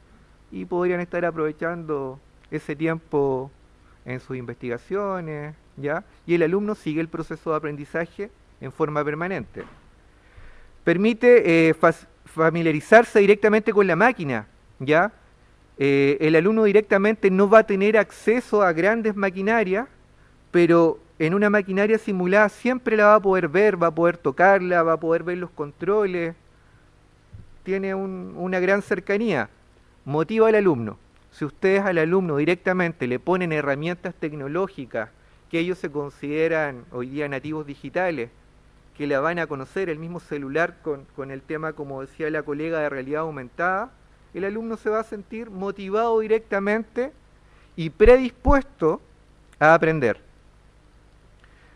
y podrían estar aprovechando ese tiempo en sus investigaciones, ¿ya? Y el alumno sigue el proceso de aprendizaje en forma permanente. Permite familiarizarse directamente con la máquina, ¿ya? El alumno directamente no va a tener acceso a grandes maquinarias, pero en una maquinaria simulada siempre la va a poder ver, va a poder tocarla, va a poder ver los controles, tiene una gran cercanía. Motiva al alumno. Si ustedes al alumno directamente le ponen herramientas tecnológicas que ellos se consideran hoy día nativos digitales, que la van a conocer, el mismo celular con el tema, como decía la colega, de realidad aumentada, el alumno se va a sentir motivado directamente y predispuesto a aprender.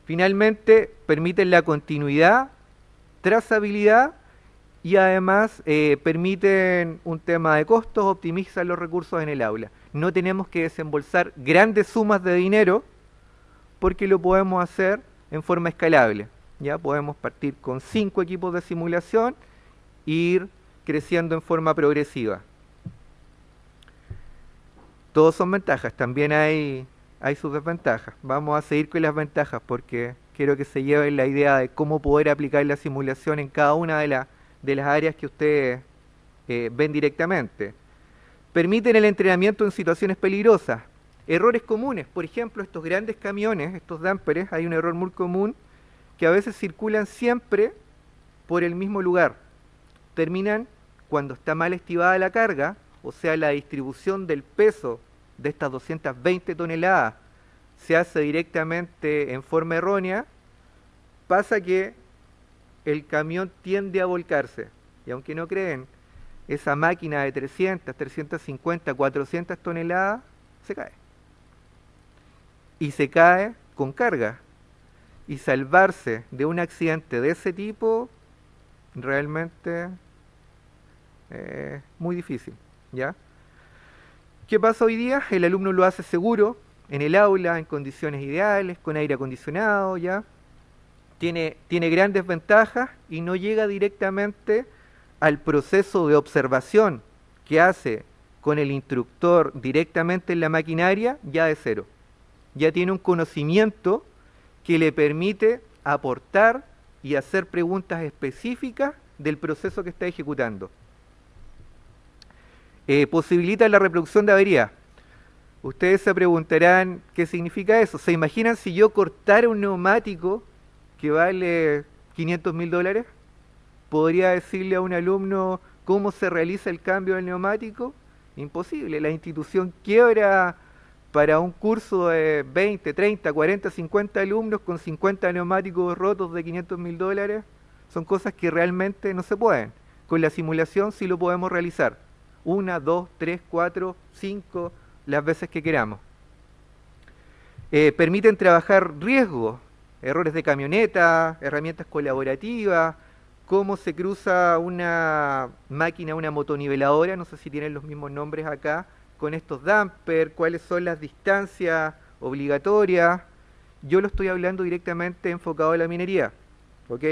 Finalmente, permiten la continuidad, trazabilidad y además permiten un tema de costos, optimizan los recursos en el aula. No tenemos que desembolsar grandes sumas de dinero porque lo podemos hacer en forma escalable. Ya podemos partir con 5 equipos de simulación e ir creciendo en forma progresiva. Todos son ventajas, también hay sus desventajas. Vamos a seguir con las ventajas porque quiero que se lleven la idea de cómo poder aplicar la simulación en cada una de las áreas que ustedes ven directamente. Permiten el entrenamiento en situaciones peligrosas. Errores comunes, por ejemplo, estos grandes camiones, estos dampers, hay un error muy común que a veces circulan siempre por el mismo lugar. Terminan cuando está mal estimada la carga, o sea, la distribución del peso de estas 220 toneladas se hace directamente en forma errónea, pasa que el camión tiende a volcarse. Y aunque no creen, esa máquina de 300, 350, 400 toneladas se cae. Y se cae con carga. Y salvarse de un accidente de ese tipo realmente es muy difícil, ¿ya? ¿Qué pasa hoy día? El alumno lo hace seguro, en el aula, en condiciones ideales, con aire acondicionado, ¿ya? Tiene grandes ventajas y no llega directamente al proceso de observación que hace con el instructor directamente en la maquinaria ya de cero. Ya tiene un conocimiento que le permite aportar y hacer preguntas específicas del proceso que está ejecutando. Posibilita la reproducción de averías. Ustedes se preguntarán qué significa eso. ¿Se imaginan si yo cortara un neumático que vale $500.000? ¿Podría decirle a un alumno cómo se realiza el cambio del neumático? Imposible. La institución quiebra para un curso de 20, 30, 40, 50 alumnos con 50 neumáticos rotos de $500.000. Son cosas que realmente no se pueden. Con la simulación sí lo podemos realizar. 1, 2, 3, 4, 5, las veces que queramos. Permiten trabajar riesgos, errores de camioneta, herramientas colaborativas, cómo se cruza una máquina, una motoniveladora, no sé si tienen los mismos nombres acá, con estos dampers, cuáles son las distancias obligatorias. Yo lo estoy hablando directamente enfocado a la minería, ¿ok?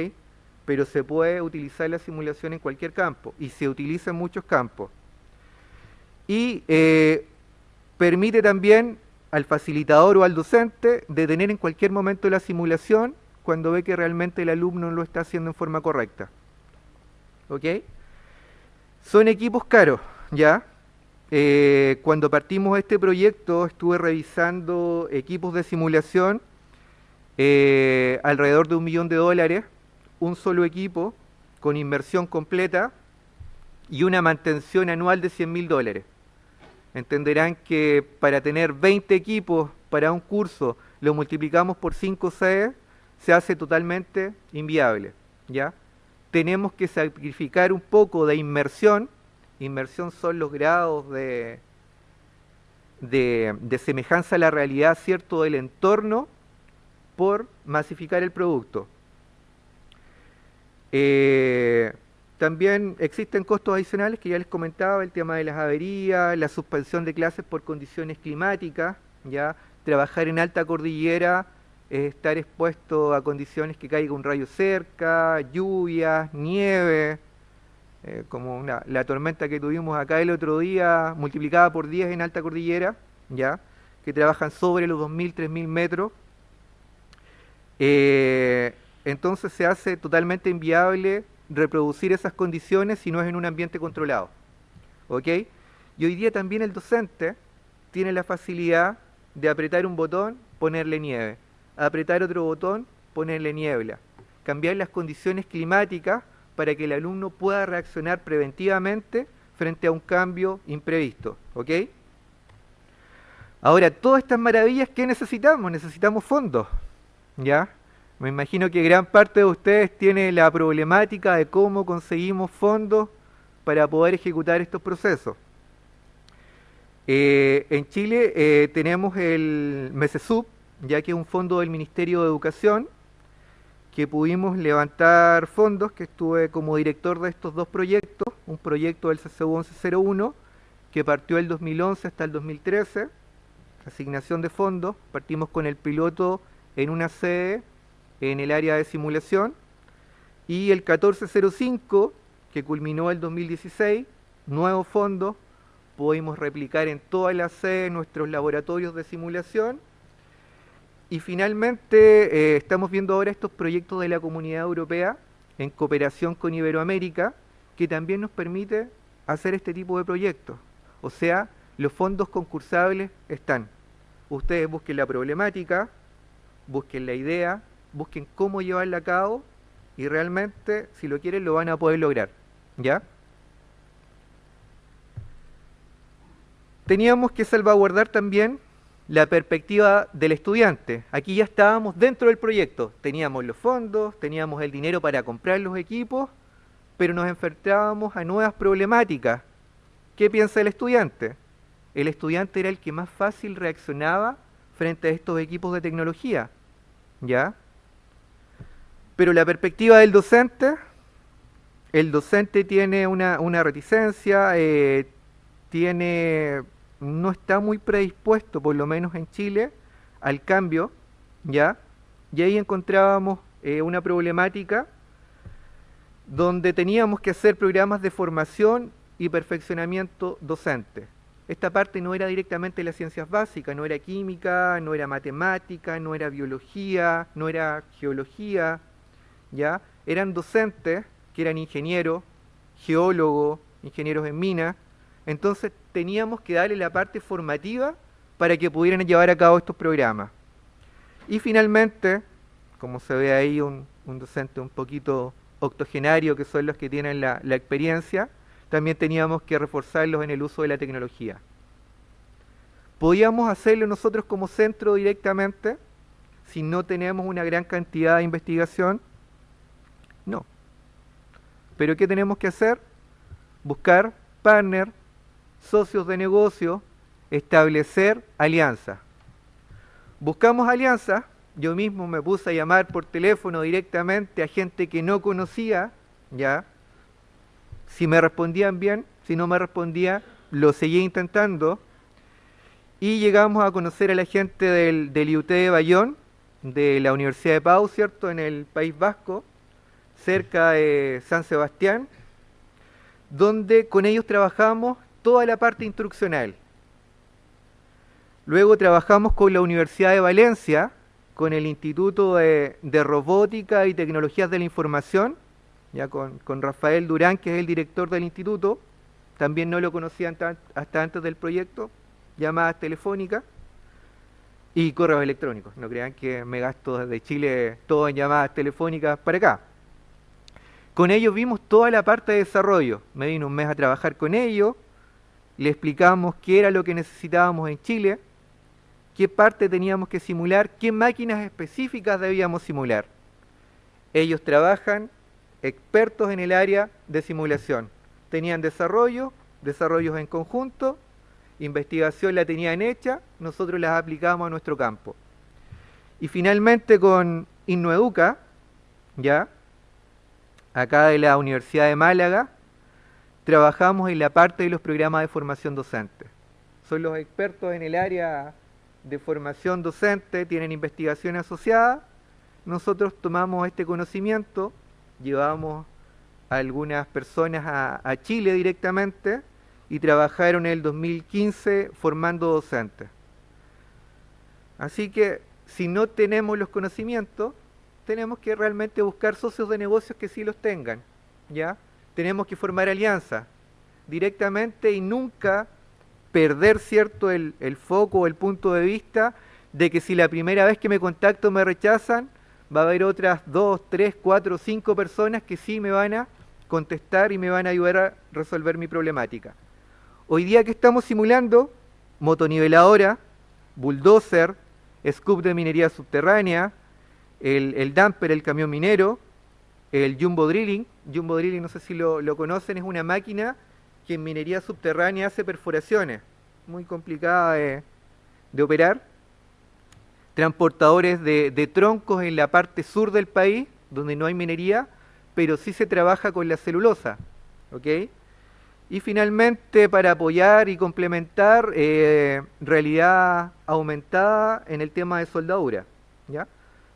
Pero se puede utilizar la simulación en cualquier campo, y se utiliza en muchos campos. Y permite también al facilitador o al docente detener en cualquier momento la simulación cuando ve que realmente el alumno lo está haciendo en forma correcta. ¿Ok? Son equipos caros, ¿ya? Cuando partimos este proyecto estuve revisando equipos de simulación, alrededor de $1 millón, un solo equipo con inversión completa y una mantención anual de $100.000. Entenderán que para tener 20 equipos para un curso, lo multiplicamos por 5 sedes, se hace totalmente inviable, ¿ya? Tenemos que sacrificar un poco de inmersión. Inmersión son los grados de semejanza a la realidad, ¿cierto?, del entorno, por masificar el producto. También existen costos adicionales que ya les comentaba, el tema de las averías, la suspensión de clases por condiciones climáticas, ¿ya? Trabajar en alta cordillera es estar expuesto a condiciones que caiga un rayo cerca, lluvias, nieve, como la tormenta que tuvimos acá el otro día, multiplicada por 10 en alta cordillera, ¿ya? Que trabajan sobre los 2.000, 3.000 metros. Entonces se hace totalmente inviable reproducir esas condiciones si no es en un ambiente controlado, ¿ok? Y hoy día también el docente tiene la facilidad de apretar un botón, ponerle nieve, apretar otro botón, ponerle niebla, cambiar las condiciones climáticas para que el alumno pueda reaccionar preventivamente frente a un cambio imprevisto, ¿ok? Ahora, todas estas maravillas, ¿qué necesitamos? Necesitamos fondos, ¿ya? Me imagino que gran parte de ustedes tiene la problemática de cómo conseguimos fondos para poder ejecutar estos procesos. En Chile tenemos el MESESUB, ya que es un fondo del Ministerio de Educación, que pudimos levantar fondos, que estuve como director de estos dos proyectos, un proyecto del CCU 1101, que partió del 2011 hasta el 2013, asignación de fondos, partimos con el piloto en una sede en el área de simulación, y el 1405, que culminó el 2016, nuevo fondo, pudimos replicar en todas las sedes nuestros laboratorios de simulación, y finalmente estamos viendo ahora estos proyectos de la Comunidad Europea en cooperación con Iberoamérica, que también nos permite hacer este tipo de proyectos. O sea, los fondos concursables están. Ustedes busquen la problemática, busquen la idea, busquen cómo llevarla a cabo, y realmente, si lo quieren, lo van a poder lograr, ¿ya? Teníamos que salvaguardar también la perspectiva del estudiante. Aquí ya estábamos dentro del proyecto, teníamos los fondos, teníamos el dinero para comprar los equipos, pero nos enfrentábamos a nuevas problemáticas. ¿Qué piensa el estudiante? El estudiante era el que más fácil reaccionaba frente a estos equipos de tecnología, ¿ya? Pero la perspectiva del docente, el docente tiene una reticencia, no está muy predispuesto, por lo menos en Chile, al cambio, ¿ya? Y ahí encontrábamos una problemática donde teníamos que hacer programas de formación y perfeccionamiento docente. Esta parte no era directamente las ciencias básicas, no era química, no era matemática, no era biología, no era geología, ¿ya? Eran docentes que eran ingenieros, geólogos, ingenieros en minas. Entonces teníamos que darle la parte formativa para que pudieran llevar a cabo estos programas. Y finalmente, como se ve ahí, un docente un poquito octogenario, que son los que tienen la experiencia, también teníamos que reforzarlos en el uso de la tecnología. ¿Podíamos hacerlo nosotros como centro directamente si no tenemos una gran cantidad de investigación? No. ¿Pero qué tenemos que hacer? Buscar partners, socios de negocio, establecer alianzas. Buscamos alianzas, yo mismo me puse a llamar por teléfono directamente a gente que no conocía, ¿ya? Si me respondían bien, si no me respondía, lo seguía intentando. Y llegamos a conocer a la gente del IUT de Bayón, de la Universidad de Pau, ¿cierto?, en el País Vasco, cerca de San Sebastián, donde con ellos trabajamos toda la parte instruccional. Luego trabajamos con la Universidad de Valencia, con el Instituto de Robótica y Tecnologías de la Información, ya con Rafael Durán, que es el director del instituto. También no lo conocían hasta antes del proyecto. Llamadas telefónicas y correos electrónicos. No crean que me gasto desde Chile todo en llamadas telefónicas para acá. Con ellos vimos toda la parte de desarrollo. Me vine un mes a trabajar con ellos, le explicamos qué era lo que necesitábamos en Chile, qué parte teníamos que simular, qué máquinas específicas debíamos simular. Ellos trabajan expertos en el área de simulación. Tenían desarrollos en conjunto, investigación la tenían hecha, nosotros las aplicamos a nuestro campo. Y finalmente con Innoeduca, ya, acá de la Universidad de Málaga, trabajamos en la parte de los programas de formación docente. Son los expertos en el área de formación docente, tienen investigación asociada. Nosotros tomamos este conocimiento, llevamos a algunas personas a Chile directamente y trabajaron en el 2015 formando docentes. Así que si no tenemos los conocimientos, tenemos que realmente buscar socios de negocios que sí los tengan, ¿ya? Tenemos que formar alianzas directamente y nunca perder, ¿cierto?, el foco o el punto de vista de que si la primera vez que me contacto me rechazan, va a haber otras 2, 3, 4, 5 personas que sí me van a contestar y me van a ayudar a resolver mi problemática. Hoy día que estamos simulando, motoniveladora, bulldozer, scoop de minería subterránea, el dumper, el camión minero, el jumbo drilling. Jumbo drilling, no sé si lo conocen, es una máquina que en minería subterránea hace perforaciones, muy complicada de operar. Transportadores de troncos en la parte sur del país, donde no hay minería, pero sí se trabaja con la celulosa, ¿ok? Y finalmente, para apoyar y complementar, realidad aumentada en el tema de soldadura, ¿ya?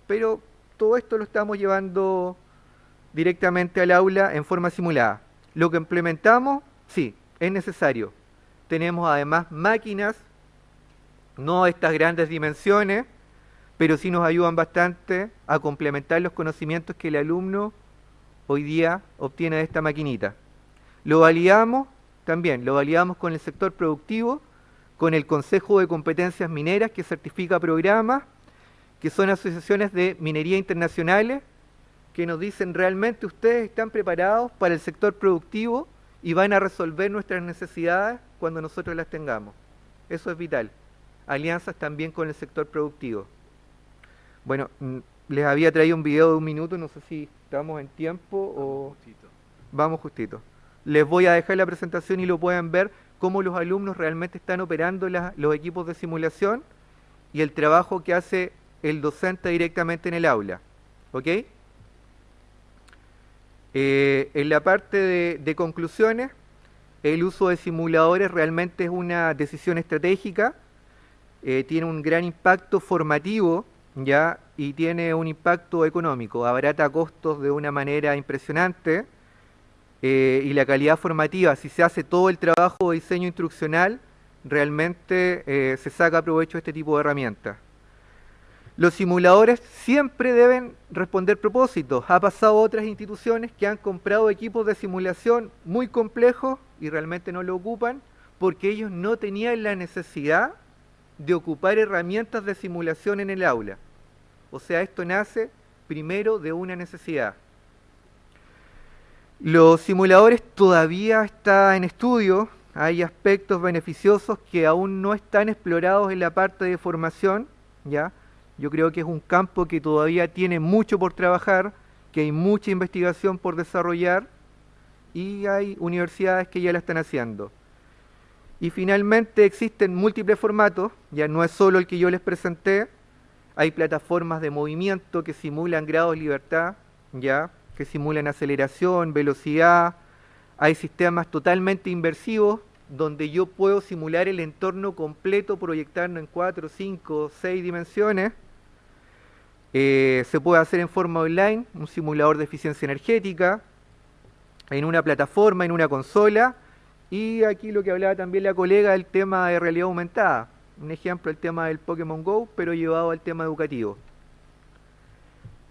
Pero todo esto lo estamos llevando directamente al aula en forma simulada. Lo que implementamos, sí, es necesario. Tenemos además máquinas, no de estas grandes dimensiones, pero sí nos ayudan bastante a complementar los conocimientos que el alumno hoy día obtiene de esta maquinita. Lo validamos también, lo validamos con el sector productivo, con el Consejo de Competencias Mineras que certifica programas, que son asociaciones de minería internacionales, que nos dicen realmente ustedes están preparados para el sector productivo y van a resolver nuestras necesidades cuando nosotros las tengamos. Eso es vital. Alianzas también con el sector productivo. Bueno, les había traído un video de 1 minuto, no sé si estamos en tiempo o... Vamos justito. Les voy a dejar la presentación y lo pueden ver cómo los alumnos realmente están operando los equipos de simulación y el trabajo que hace el docente directamente en el aula. ¿Ok? En la parte de conclusiones, el uso de simuladores realmente es una decisión estratégica, tiene un gran impacto formativo, ¿ya? Y tiene un impacto económico, abarata costos de una manera impresionante, y la calidad formativa, si se hace todo el trabajo de diseño instruccional, realmente se saca provecho de este tipo de herramientas. Los simuladores siempre deben responder propósitos. Ha pasado a otras instituciones que han comprado equipos de simulación muy complejos y realmente no lo ocupan porque ellos no tenían la necesidad de ocupar herramientas de simulación en el aula. O sea, esto nace primero de una necesidad. Los simuladores todavía están en estudio, hay aspectos beneficiosos que aún no están explorados en la parte de formación, ¿ya? Yo creo que es un campo que todavía tiene mucho por trabajar, que hay mucha investigación por desarrollar y hay universidades que ya la están haciendo. Y finalmente existen múltiples formatos, ya no es solo el que yo les presenté, hay plataformas de movimiento que simulan grados de libertad, ya que simulan aceleración, velocidad. Hay sistemas totalmente inversivos donde yo puedo simular el entorno completo proyectando en 4, 5, 6 dimensiones. Se puede hacer en forma online, un simulador de eficiencia energética, en una plataforma, en una consola. Y aquí lo que hablaba también la colega, el tema de realidad aumentada. Un ejemplo, el tema del Pokémon GO, pero llevado al tema educativo.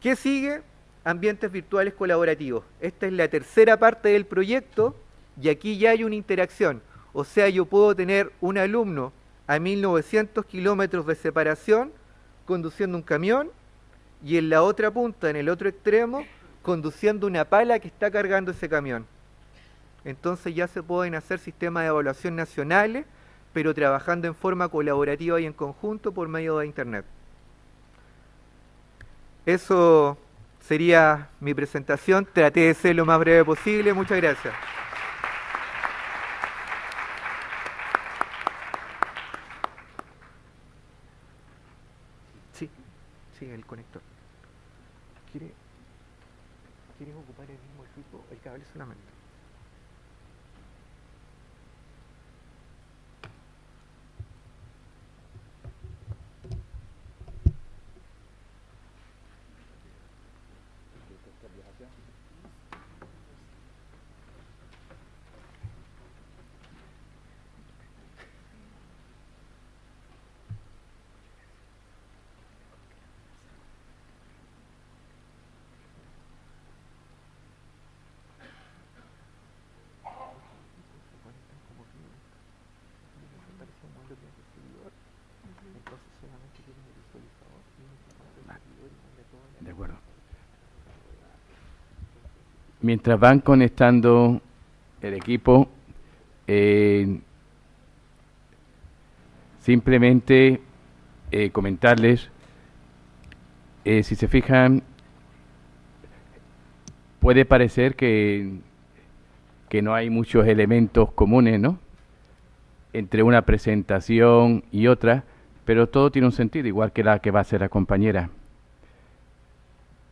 ¿Qué sigue? Ambientes virtuales colaborativos. Esta es la tercera parte del proyecto y aquí ya hay una interacción. O sea, yo puedo tener un alumno a 1900 kilómetros de separación conduciendo un camión y en la otra punta, en el otro extremo, conduciendo una pala que está cargando ese camión. Entonces ya se pueden hacer sistemas de evaluación nacionales, pero trabajando en forma colaborativa y en conjunto por medio de Internet. Eso sería mi presentación. Traté de ser lo más breve posible. Muchas gracias. Sí, el conector. ¿Quieres ocupar el mismo equipo? El cable solamente. De acuerdo. Mientras van conectando el equipo, simplemente comentarles, si se fijan, puede parecer que no hay muchos elementos comunes, ¿no?, entre una presentación y otra, pero todo tiene un sentido, igual que la que va a hacer la compañera.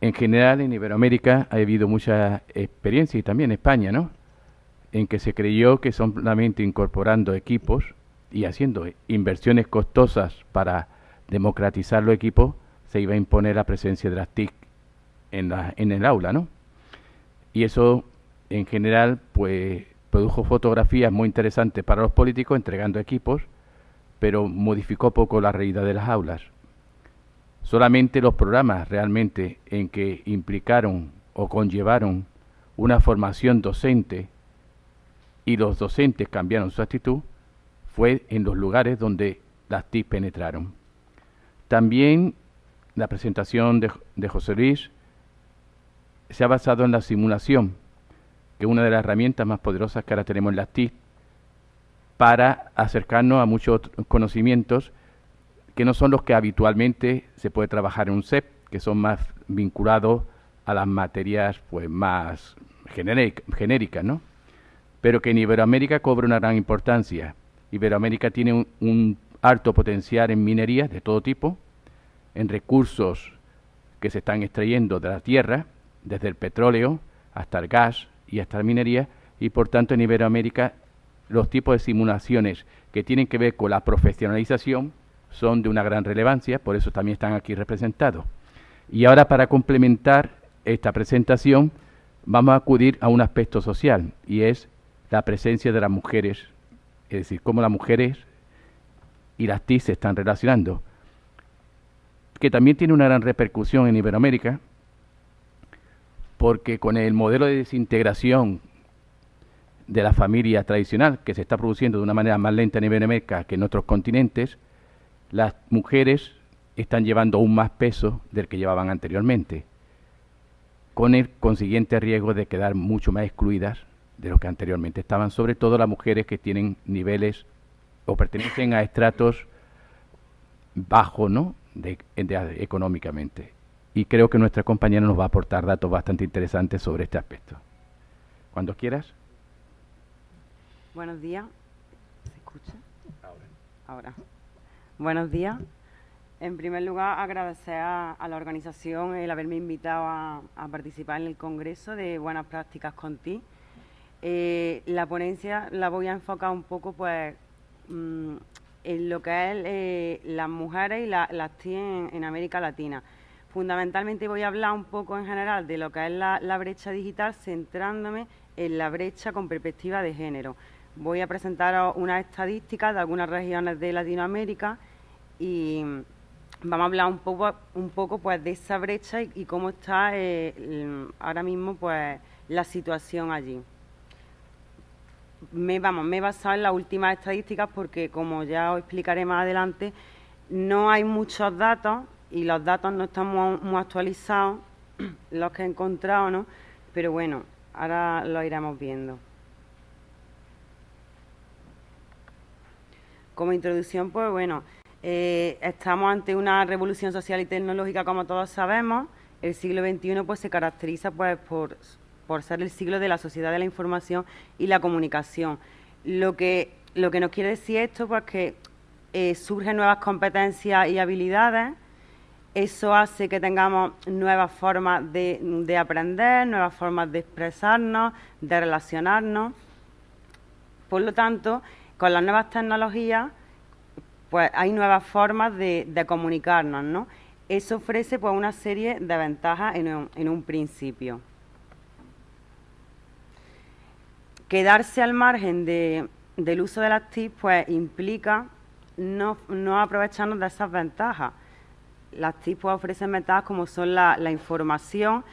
En general, en Iberoamérica ha habido mucha experiencia, y también en España, ¿no?, en que se creyó que solamente incorporando equipos y haciendo inversiones costosas para democratizar los equipos se iba a imponer la presencia de las TIC en el aula, ¿no? Y eso, en general, pues produjo fotografías muy interesantes para los políticos entregando equipos, pero modificó poco la realidad de las aulas. Solamente los programas realmente en que implicaron o conllevaron una formación docente y los docentes cambiaron su actitud fue en los lugares donde las TIC penetraron. También la presentación de José Luis se ha basado en la simulación, que es una de las herramientas más poderosas que ahora tenemos en las TIC para acercarnos a muchos conocimientos que no son los que habitualmente se puede trabajar en un CEP, que son más vinculados a las materias pues más genéricas, ¿no? Pero que en Iberoamérica cobra una gran importancia. Iberoamérica tiene un alto potencial en minería de todo tipo, en recursos que se están extrayendo de la tierra, desde el petróleo hasta el gas y hasta la minería, y por tanto en Iberoamérica los tipos de simulaciones que tienen que ver con la profesionalización son de una gran relevancia, por eso también están aquí representados. Y ahora, para complementar esta presentación, vamos a acudir a un aspecto social, y es la presencia de las mujeres, es decir, cómo las mujeres y las TIC se están relacionando, que también tiene una gran repercusión en Iberoamérica, porque con el modelo de desintegración de la familia tradicional, que se está produciendo de una manera más lenta en Iberoamérica que en otros continentes, las mujeres están llevando aún más peso del que llevaban anteriormente, con el consiguiente riesgo de quedar mucho más excluidas de lo que anteriormente estaban, sobre todo las mujeres que tienen niveles o pertenecen a estratos bajos, ¿no?, económicamente. Y creo que nuestra compañera nos va a aportar datos bastante interesantes sobre este aspecto. Cuando quieras. Buenos días. ¿Se escucha? Ahora. Buenos días. En primer lugar, agradecer a la organización el haberme invitado a participar en el Congreso de Buenas Prácticas Contigo. La ponencia la voy a enfocar un poco pues en lo que es las mujeres y las TIC en América Latina. Fundamentalmente voy a hablar un poco en general de lo que es la brecha digital, centrándome en la brecha con perspectiva de género. Voy a presentaros unas estadísticas de algunas regiones de Latinoamérica y vamos a hablar un poco pues de esa brecha y cómo está ahora mismo pues la situación allí. Me he basado en las últimas estadísticas porque, como ya os explicaré más adelante, no hay muchos datos y los datos no están muy actualizados, los que he encontrado, ¿no? Pero bueno, ahora lo iremos viendo. Como introducción, pues bueno, estamos ante una revolución social y tecnológica, como todos sabemos. El siglo XXI pues se caracteriza pues por ser el siglo de la sociedad de la información y la comunicación. Lo que nos quiere decir esto, pues que surgen nuevas competencias y habilidades. Eso hace que tengamos nuevas formas de aprender, nuevas formas de expresarnos, de relacionarnos. Por lo tanto, con las nuevas tecnologías, pues hay nuevas formas de comunicarnos, ¿no? Eso ofrece pues una serie de ventajas en un principio. Quedarse al margen del uso de las TIC pues implica no aprovecharnos de esas ventajas. Las TIC pues ofrecen ventajas como son la información.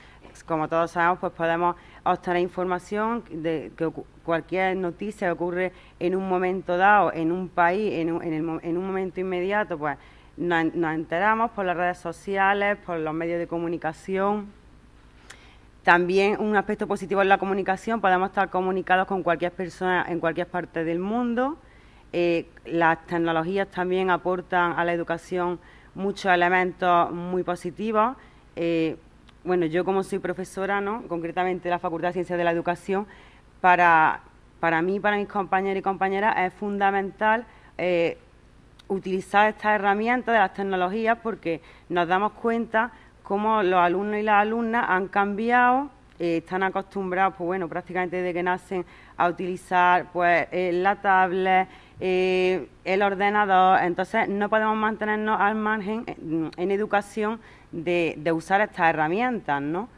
Como todos sabemos, pues podemos obtener información de que cualquier noticia que ocurre en un momento dado, en un país, en un momento inmediato, pues nos enteramos por las redes sociales, por los medios de comunicación. También un aspecto positivo en la comunicación, podemos estar comunicados con cualquier persona en cualquier parte del mundo. Las tecnologías también aportan a la educación muchos elementos muy positivos. Bueno, yo como soy profesora, ¿no?, concretamente de la Facultad de Ciencias de la Educación, para mí, para mis compañeros y compañeras, es fundamental utilizar estas herramientas de las tecnologías porque nos damos cuenta cómo los alumnos y las alumnas han cambiado, están acostumbrados, pues bueno, prácticamente desde que nacen a utilizar pues la tablet, el ordenador. Entonces no podemos mantenernos al margen en educación de usar estas herramientas, ¿no?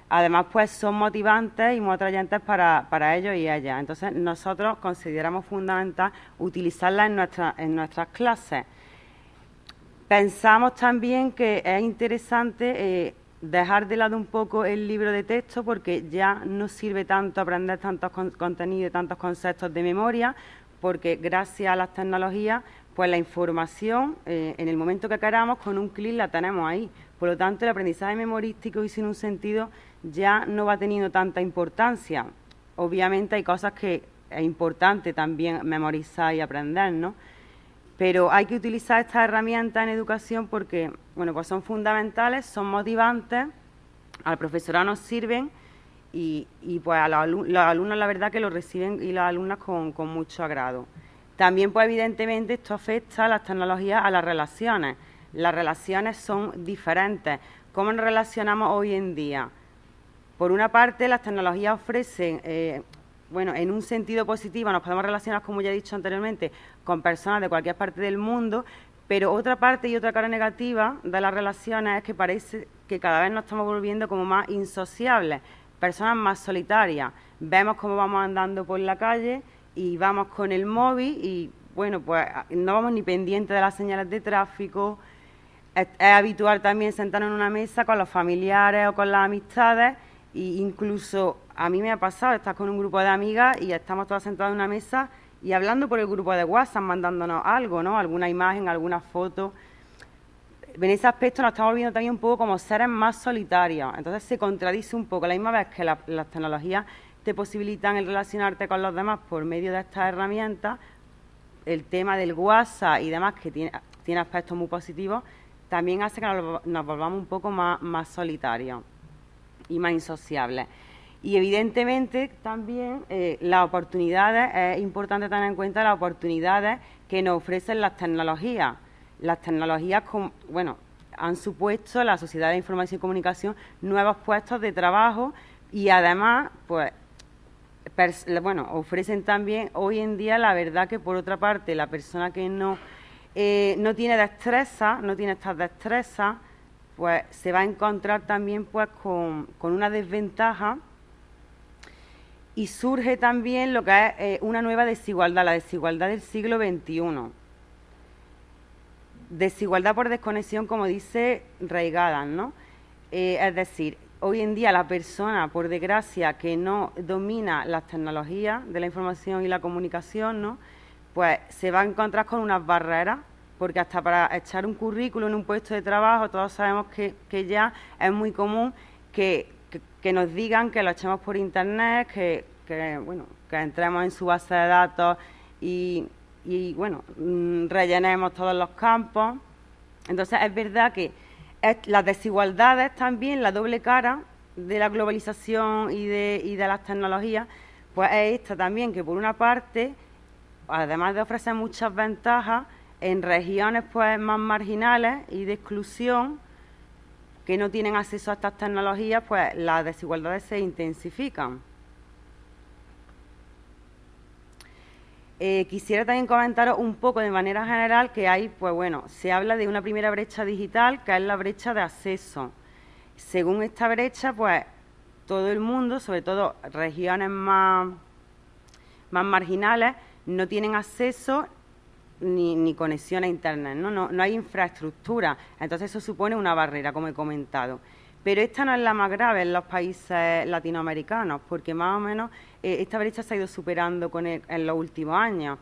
Además, pues son motivantes y muy atrayentes para ellos y ellas. Entonces nosotros consideramos fundamental utilizarlas en nuestras clases. Pensamos también que es interesante dejar de lado un poco el libro de texto porque ya no sirve tanto aprender tantos contenidos y tantos conceptos de memoria, porque gracias a las tecnologías, pues la información en el momento que queramos, con un clic la tenemos ahí. Por lo tanto, el aprendizaje memorístico y sin un sentido ya no va teniendo tanta importancia. Obviamente hay cosas que es importante también memorizar y aprender, ¿no? Pero hay que utilizar estas herramientas en educación porque, bueno, pues son fundamentales, son motivantes, al profesorado nos sirven y pues a los alumnos la verdad que lo reciben y las alumnas con mucho agrado. También, pues evidentemente, esto afecta a las tecnologías, a las relaciones. Las relaciones son diferentes. ¿Cómo nos relacionamos hoy en día? Por una parte, las tecnologías ofrecen, bueno, en un sentido positivo, nos podemos relacionar, como ya he dicho anteriormente, con personas de cualquier parte del mundo, pero otra parte y otra cara negativa de las relaciones es que parece que cada vez nos estamos volviendo como más insociables, personas más solitarias. Vemos cómo vamos andando por la calle y vamos con el móvil y, bueno, pues no vamos ni pendientes de las señales de tráfico. Es habitual también sentarnos en una mesa con los familiares o con las amistades e incluso a mí me ha pasado estar con un grupo de amigas y estamos todas sentadas en una mesa y hablando por el grupo de WhatsApp, mandándonos algo, ¿no? Alguna imagen, alguna foto. En ese aspecto nos estamos viendo también un poco como seres más solitarios. Entonces se contradice un poco. La misma vez que las tecnologías te posibilitan el relacionarte con los demás por medio de estas herramientas, el tema del WhatsApp y demás, que tiene aspectos muy positivos, también hace que nos volvamos un poco más solitarios y más insociables. Y evidentemente también las oportunidades, es importante tener en cuenta las oportunidades que nos ofrecen las tecnologías. las tecnologías, han supuesto a la sociedad de la información y comunicación nuevos puestos de trabajo y además, pues, ofrecen también hoy en día, la verdad que por otra parte, la persona que no tiene destreza, no tiene estas destrezas, pues se va a encontrar también pues con una desventaja y surge también lo que es una nueva desigualdad, la desigualdad del siglo XXI. Desigualdad por desconexión, como dice Reigadan, ¿no? Es decir, hoy en día la persona, por desgracia, que no domina las tecnologías de la información y la comunicación, ¿no?, pues se va a encontrar con unas barreras, porque hasta para echar un currículum en un puesto de trabajo, todos sabemos que ya es muy común que nos digan que lo echemos por internet, que entremos en su base de datos y rellenemos todos los campos. Entonces es verdad que las desigualdades también, la doble cara de la globalización y de las tecnologías, pues es esta también, que por una parte, además de ofrecer muchas ventajas, en regiones pues más marginales y de exclusión, que no tienen acceso a estas tecnologías, pues las desigualdades se intensifican. Quisiera también comentaros un poco de manera general que hay, pues bueno, se habla de una primera brecha digital, que es la brecha de acceso. Según esta brecha, pues todo el mundo, sobre todo regiones más marginales, no tienen acceso ni conexión a Internet, ¿no? No hay infraestructura. Entonces eso supone una barrera, como he comentado. Pero esta no es la más grave en los países latinoamericanos, porque más o menos esta brecha se ha ido superando en los últimos años.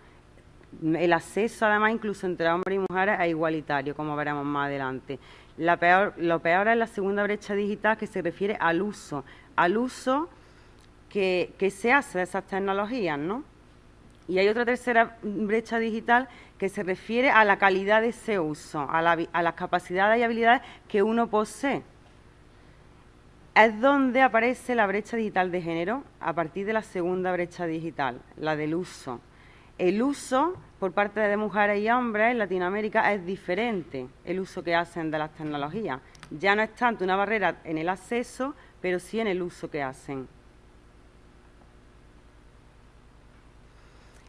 El acceso, además, incluso entre hombres y mujeres, es igualitario, como veremos más adelante. Lo peor es la segunda brecha digital, que se refiere al uso que se hace de esas tecnologías, ¿no? Y hay otra tercera brecha digital que se refiere a la calidad de ese uso, a las capacidades y habilidades que uno posee. Es donde aparece la brecha digital de género, a partir de la segunda brecha digital, la del uso. El uso, por parte de mujeres y hombres en Latinoamérica, es diferente, el uso que hacen de las tecnologías. Ya no es tanto una barrera en el acceso, pero sí en el uso que hacen.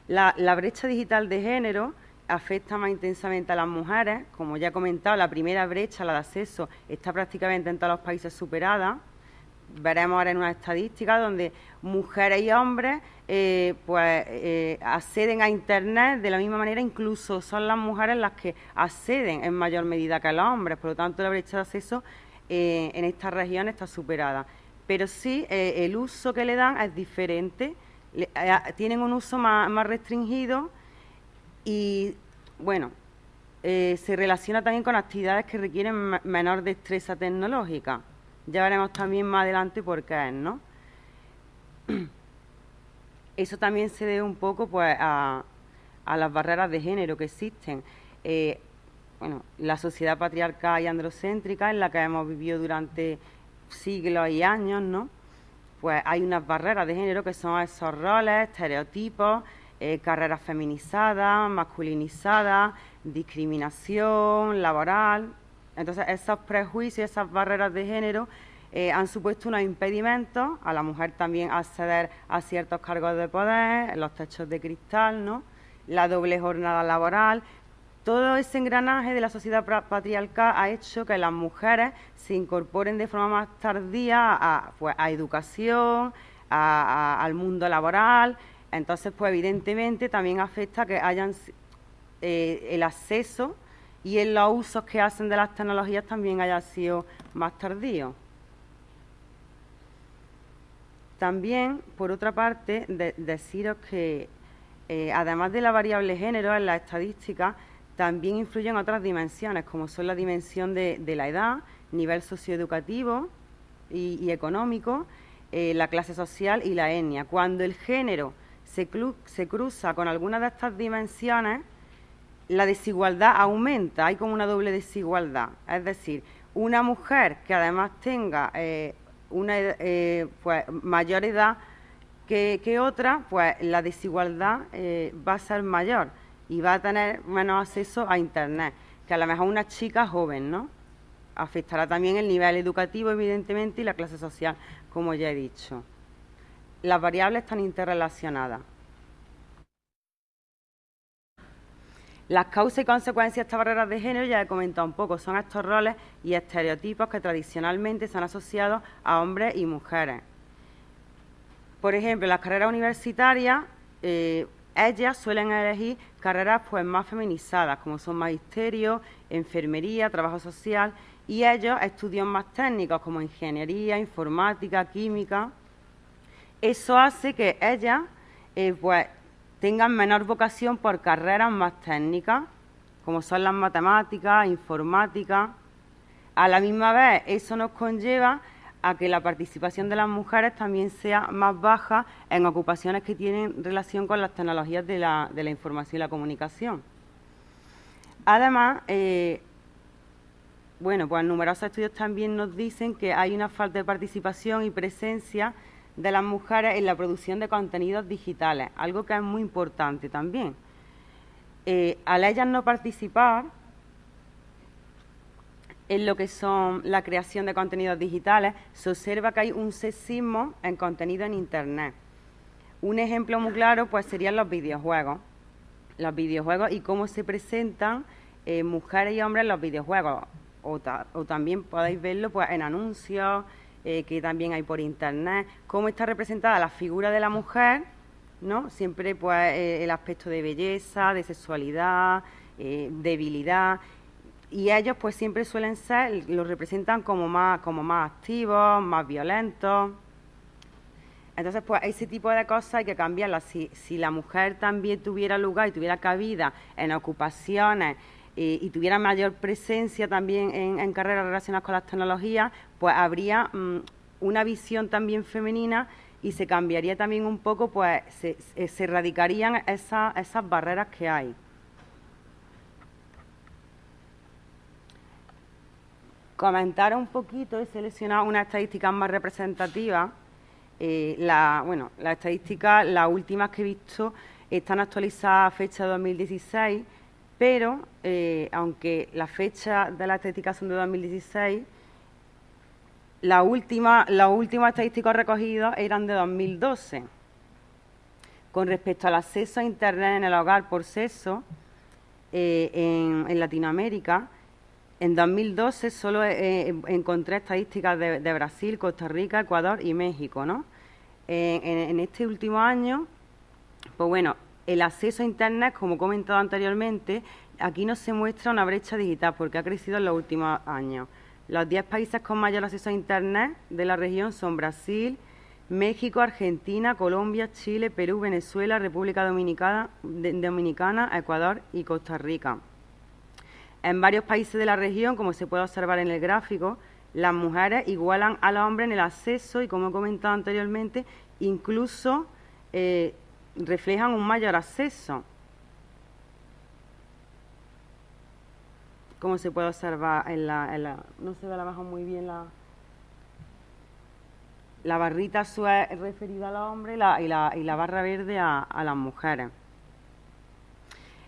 La brecha digital de género afecta más intensamente a las mujeres. Como ya he comentado, la primera brecha, la de acceso, está prácticamente en todos los países superada. Veremos ahora en una estadística donde mujeres y hombres acceden a Internet de la misma manera, incluso son las mujeres las que acceden en mayor medida que los hombres. Por lo tanto, la brecha de acceso en estas regiones está superada. Pero sí, el uso que le dan es diferente. Tienen un uso más restringido y, bueno, se relaciona también con actividades que requieren menor destreza tecnológica. Ya veremos también más adelante por qué es, ¿no? Eso también se debe un poco pues a las barreras de género que existen. La sociedad patriarcal y androcéntrica en la que hemos vivido durante siglos y años, ¿no? Pues hay unas barreras de género que son esos roles, estereotipos, carreras feminizadas, masculinizadas, discriminación laboral. Entonces, esos prejuicios, esas barreras de género han supuesto unos impedimentos a la mujer también acceder a ciertos cargos de poder, los techos de cristal, ¿no? La doble jornada laboral. Todo ese engranaje de la sociedad patriarcal ha hecho que las mujeres se incorporen de forma más tardía a educación, al mundo laboral. Entonces, pues evidentemente también afecta que hayan el acceso y en los usos que hacen de las tecnologías también haya sido más tardío. También, por otra parte, deciros que además de la variable género en las estadísticas, también influyen otras dimensiones, como son la dimensión de la edad, nivel socioeducativo y económico, la clase social y la etnia. Cuando el género se cruza con alguna de estas dimensiones, la desigualdad aumenta, hay como una doble desigualdad. Es decir, una mujer que además tenga mayor edad que otra, pues la desigualdad va a ser mayor y va a tener menos acceso a Internet. que a lo mejor una chica joven, ¿no? Afectará también el nivel educativo, evidentemente, y la clase social, como ya he dicho. Las variables están interrelacionadas. Las causas y consecuencias de estas barreras de género, ya he comentado un poco, son estos roles y estereotipos que tradicionalmente se han asociado a hombres y mujeres. Por ejemplo, en las carreras universitarias, ellas suelen elegir carreras pues más feminizadas, como son magisterio, enfermería, trabajo social, y ellos estudios más técnicos, como ingeniería, informática, química. Eso hace que ellas pues tengan menor vocación por carreras más técnicas, como son las matemáticas, informática. A la misma vez, eso nos conlleva a que la participación de las mujeres también sea más baja en ocupaciones que tienen relación con las tecnologías de la información y la comunicación. Además, bueno, pues numerosos estudios también nos dicen que hay una falta de participación y presencia de las mujeres en la producción de contenidos digitales, algo que es muy importante también. Al ellas no participar en lo que son la creación de contenidos digitales, se observa que hay un sexismo en contenido en Internet. Un ejemplo muy claro pues serían los videojuegos. Los videojuegos y cómo se presentan mujeres y hombres en los videojuegos. O también podéis verlo pues en anuncios que también hay por Internet. Cómo está representada la figura de la mujer, ¿no? Siempre pues el aspecto de belleza, de sexualidad, debilidad. Y ellos pues siempre suelen ser, los representan como más activos, más violentos. Entonces pues ese tipo de cosas hay que cambiarlas. Si la mujer también tuviera lugar y tuviera cabida en ocupaciones y tuviera mayor presencia también en carreras relacionadas con las tecnologías, pues habría una visión también femenina y se cambiaría también un poco, pues se erradicarían esas barreras que hay. Comentar un poquito, he seleccionado unas estadísticas más representativas. Las estadísticas, las últimas que he visto, están actualizadas a fecha de 2016, pero aunque las fechas de las estadísticas son de 2016, las últimas estadísticas recogidas eran de 2012. Con respecto al acceso a Internet en el hogar por sexo, en Latinoamérica, en 2012 solo encontré estadísticas de Brasil, Costa Rica, Ecuador y México, ¿no? En este último año, pues bueno, el acceso a Internet, como he comentado anteriormente, aquí no se muestra una brecha digital porque ha crecido en los últimos años. Los 10 países con mayor acceso a Internet de la región son Brasil, México, Argentina, Colombia, Chile, Perú, Venezuela, República Dominicana, Ecuador y Costa Rica. En varios países de la región, como se puede observar en el gráfico, las mujeres igualan a los hombres en el acceso y, como he comentado anteriormente, incluso reflejan un mayor acceso. Como se puede observar no se ve a lo mejor muy bien la barrita azul es referida a los hombres y la barra verde a las mujeres.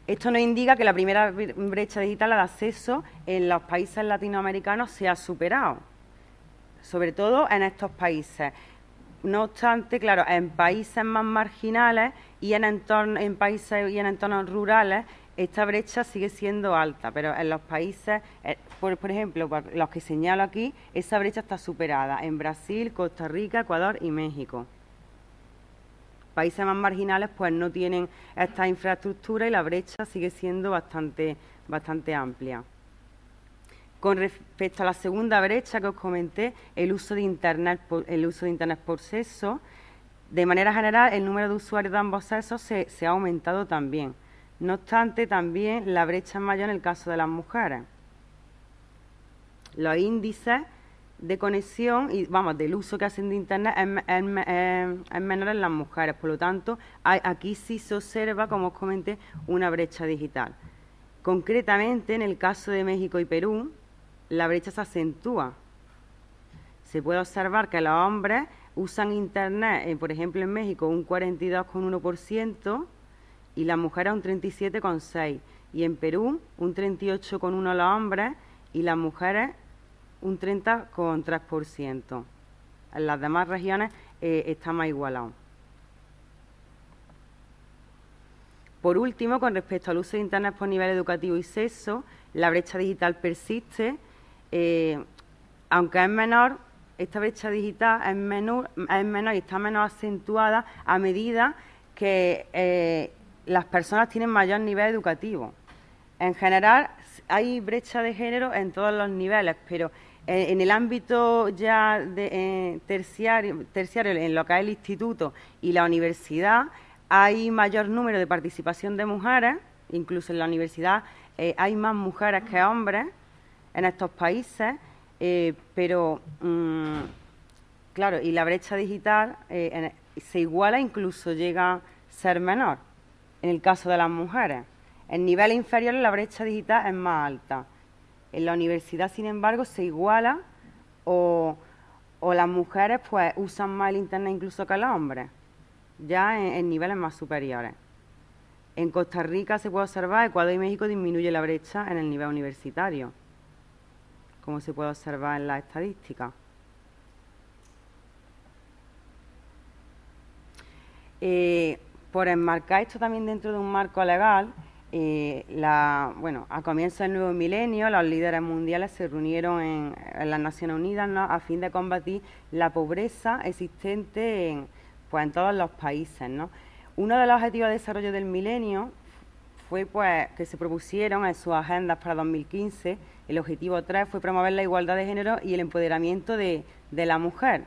Esto nos indica que la primera brecha digital de acceso en los países latinoamericanos se ha superado, sobre todo en estos países. No obstante, claro, en países más marginales y en entornos rurales, esta brecha sigue siendo alta, pero en los países, por ejemplo, los que señalo aquí, esa brecha está superada en Brasil, Costa Rica, Ecuador y México. Países más marginales pues no tienen esta infraestructura y la brecha sigue siendo bastante amplia. Con respecto a la segunda brecha que os comenté, el uso de Internet por sexo, de manera general el número de usuarios de ambos sexos se ha aumentado también. No obstante, también la brecha es mayor en el caso de las mujeres. Los índices de conexión y del uso que hacen de Internet es menor en las mujeres. Por lo tanto, aquí sí se observa, como os comenté, una brecha digital. Concretamente, en el caso de México y Perú, la brecha se acentúa. Se puede observar que los hombres usan Internet, por ejemplo, en México un 42,1% y las mujeres un 37,6%. Y en Perú un 38,1% los hombres y las mujeres un 30,3%. En las demás regiones está más igualado. Por último, con respecto al uso de Internet por nivel educativo y sexo, la brecha digital persiste, aunque es menor, esta brecha digital es menor y está menos acentuada a medida que las personas tienen mayor nivel educativo. En general, hay brecha de género en todos los niveles, pero en el ámbito ya terciario, en lo que es el instituto y la universidad, hay mayor número de participación de mujeres, incluso en la universidad hay más mujeres que hombres en estos países, pero, claro, y la brecha digital se iguala, incluso llega a ser menor en el caso de las mujeres. En niveles inferiores la brecha digital es más alta. En la universidad, sin embargo, se iguala o las mujeres pues usan más el Internet incluso que los hombres, ya en niveles más superiores. En Costa Rica se puede observar, Ecuador y México disminuye la brecha en el nivel universitario, como se puede observar en las estadísticas. Por enmarcar esto también dentro de un marco legal, a comienzos del nuevo milenio, los líderes mundiales se reunieron en las Naciones Unidas, ¿no?, a fin de combatir la pobreza existente en todos los países, ¿no? Uno de los objetivos de desarrollo del milenio fue que se propusieron en sus agendas para 2015, el objetivo 3 fue promover la igualdad de género y el empoderamiento de la mujer.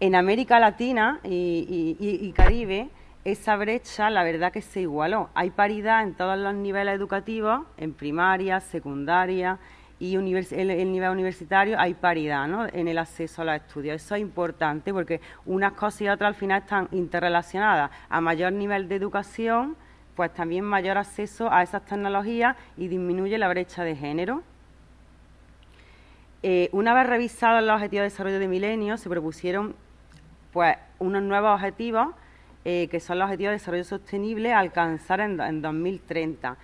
En América Latina y Caribe, esa brecha, la verdad que se igualó. Hay paridad en todos los niveles educativos, en primaria, secundaria y el nivel universitario, hay paridad, ¿no?, en el acceso a los estudios. Eso es importante porque unas cosas y otras al final están interrelacionadas. A mayor nivel de educación, pues también mayor acceso a esas tecnologías y disminuye la brecha de género. Una vez revisados los objetivos de desarrollo de milenio, se propusieron pues unos nuevos objetivos que son los objetivos de desarrollo sostenible a alcanzar en 2030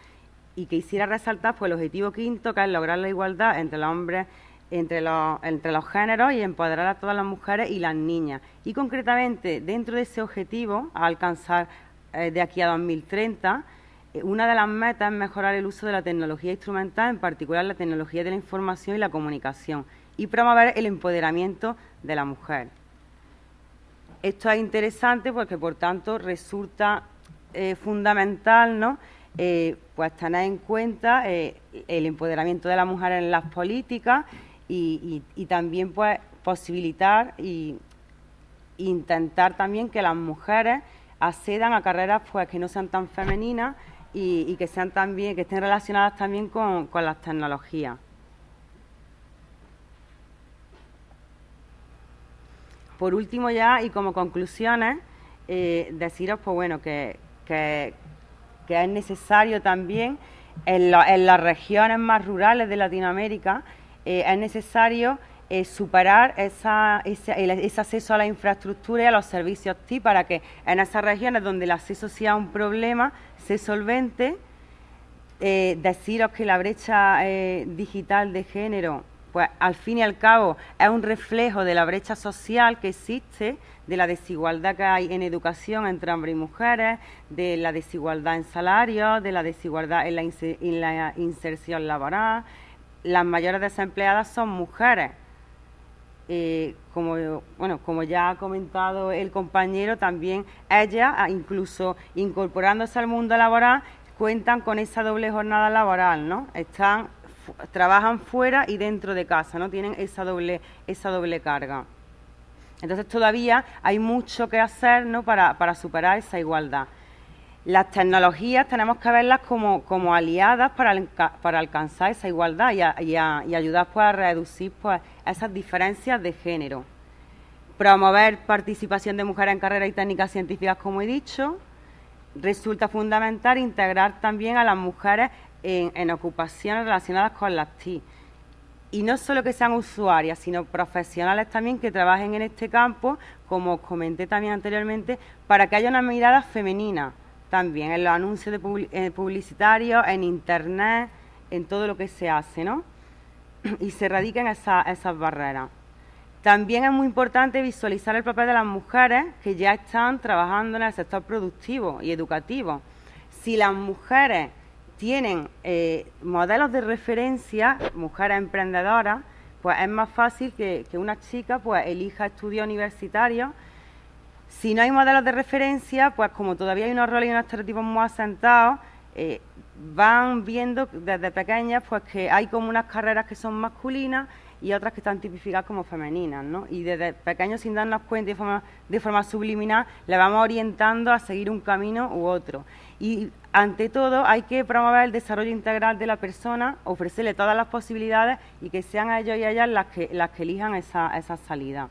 y que quisiera resaltar pues el objetivo quinto, que es lograr la igualdad entre los hombres, entre los géneros y empoderar a todas las mujeres y las niñas. Y concretamente, dentro de ese objetivo a alcanzar de aquí a 2030, una de las metas es mejorar el uso de la tecnología instrumental, en particular la tecnología de la información y la comunicación, y promover el empoderamiento de la mujer. Esto es interesante porque, por tanto, resulta fundamental, ¿no?, pues tener en cuenta el empoderamiento de la mujer en las políticas y también pues posibilitar e intentar también que las mujeres accedan a carreras pues que no sean tan femeninas y que sean también, que estén relacionadas también con las tecnologías. Por último ya, y como conclusiones, deciros pues bueno que es necesario también en las regiones más rurales de Latinoamérica, es necesario superar ese acceso a la infraestructura y a los servicios TIC para que en esas regiones donde el acceso sea un problema se solvente. Deciros que la brecha digital de género, pues al fin y al cabo es un reflejo de la brecha social que existe, de la desigualdad que hay en educación entre hombres y mujeres, de la desigualdad en salarios, de la desigualdad en la inserción laboral. Las mayores desempleadas son mujeres. Como ya ha comentado el compañero, también ellas, incluso incorporándose al mundo laboral, cuentan con esa doble jornada laboral, ¿no? Trabajan fuera y dentro de casa, ¿no? Tienen esa doble carga. Entonces todavía hay mucho que hacer, ¿no?, para superar esa igualdad. Las tecnologías tenemos que verlas como aliadas para alcanzar esa igualdad y ayudar pues a reducir pues esas diferencias de género. Promover participación de mujeres en carreras y técnicas científicas, como he dicho. Resulta fundamental integrar también a las mujeres en ocupaciones relacionadas con las TIC. Y no solo que sean usuarias, sino profesionales también que trabajen en este campo, como os comenté también anteriormente, para que haya una mirada femenina también en los anuncios publicitarios, en Internet, en todo lo que se hace, ¿no? Y se erradiquen esas barreras. También es muy importante visualizar el papel de las mujeres que ya están trabajando en el sector productivo y educativo. Si las mujeres tienen modelos de referencia, mujeres emprendedoras, pues es más fácil que una chica pues elija estudios universitarios. Si no hay modelos de referencia, pues como todavía hay unos roles y unos estereotipos muy asentados, van viendo desde pequeñas pues que hay como unas carreras que son masculinas y otras que están tipificadas como femeninas, ¿no? Y desde pequeños, sin darnos cuenta de forma subliminal, le vamos orientando a seguir un camino u otro. Y ante todo hay que promover el desarrollo integral de la persona, ofrecerle todas las posibilidades y que sean ellos y ellas las que elijan esa salida.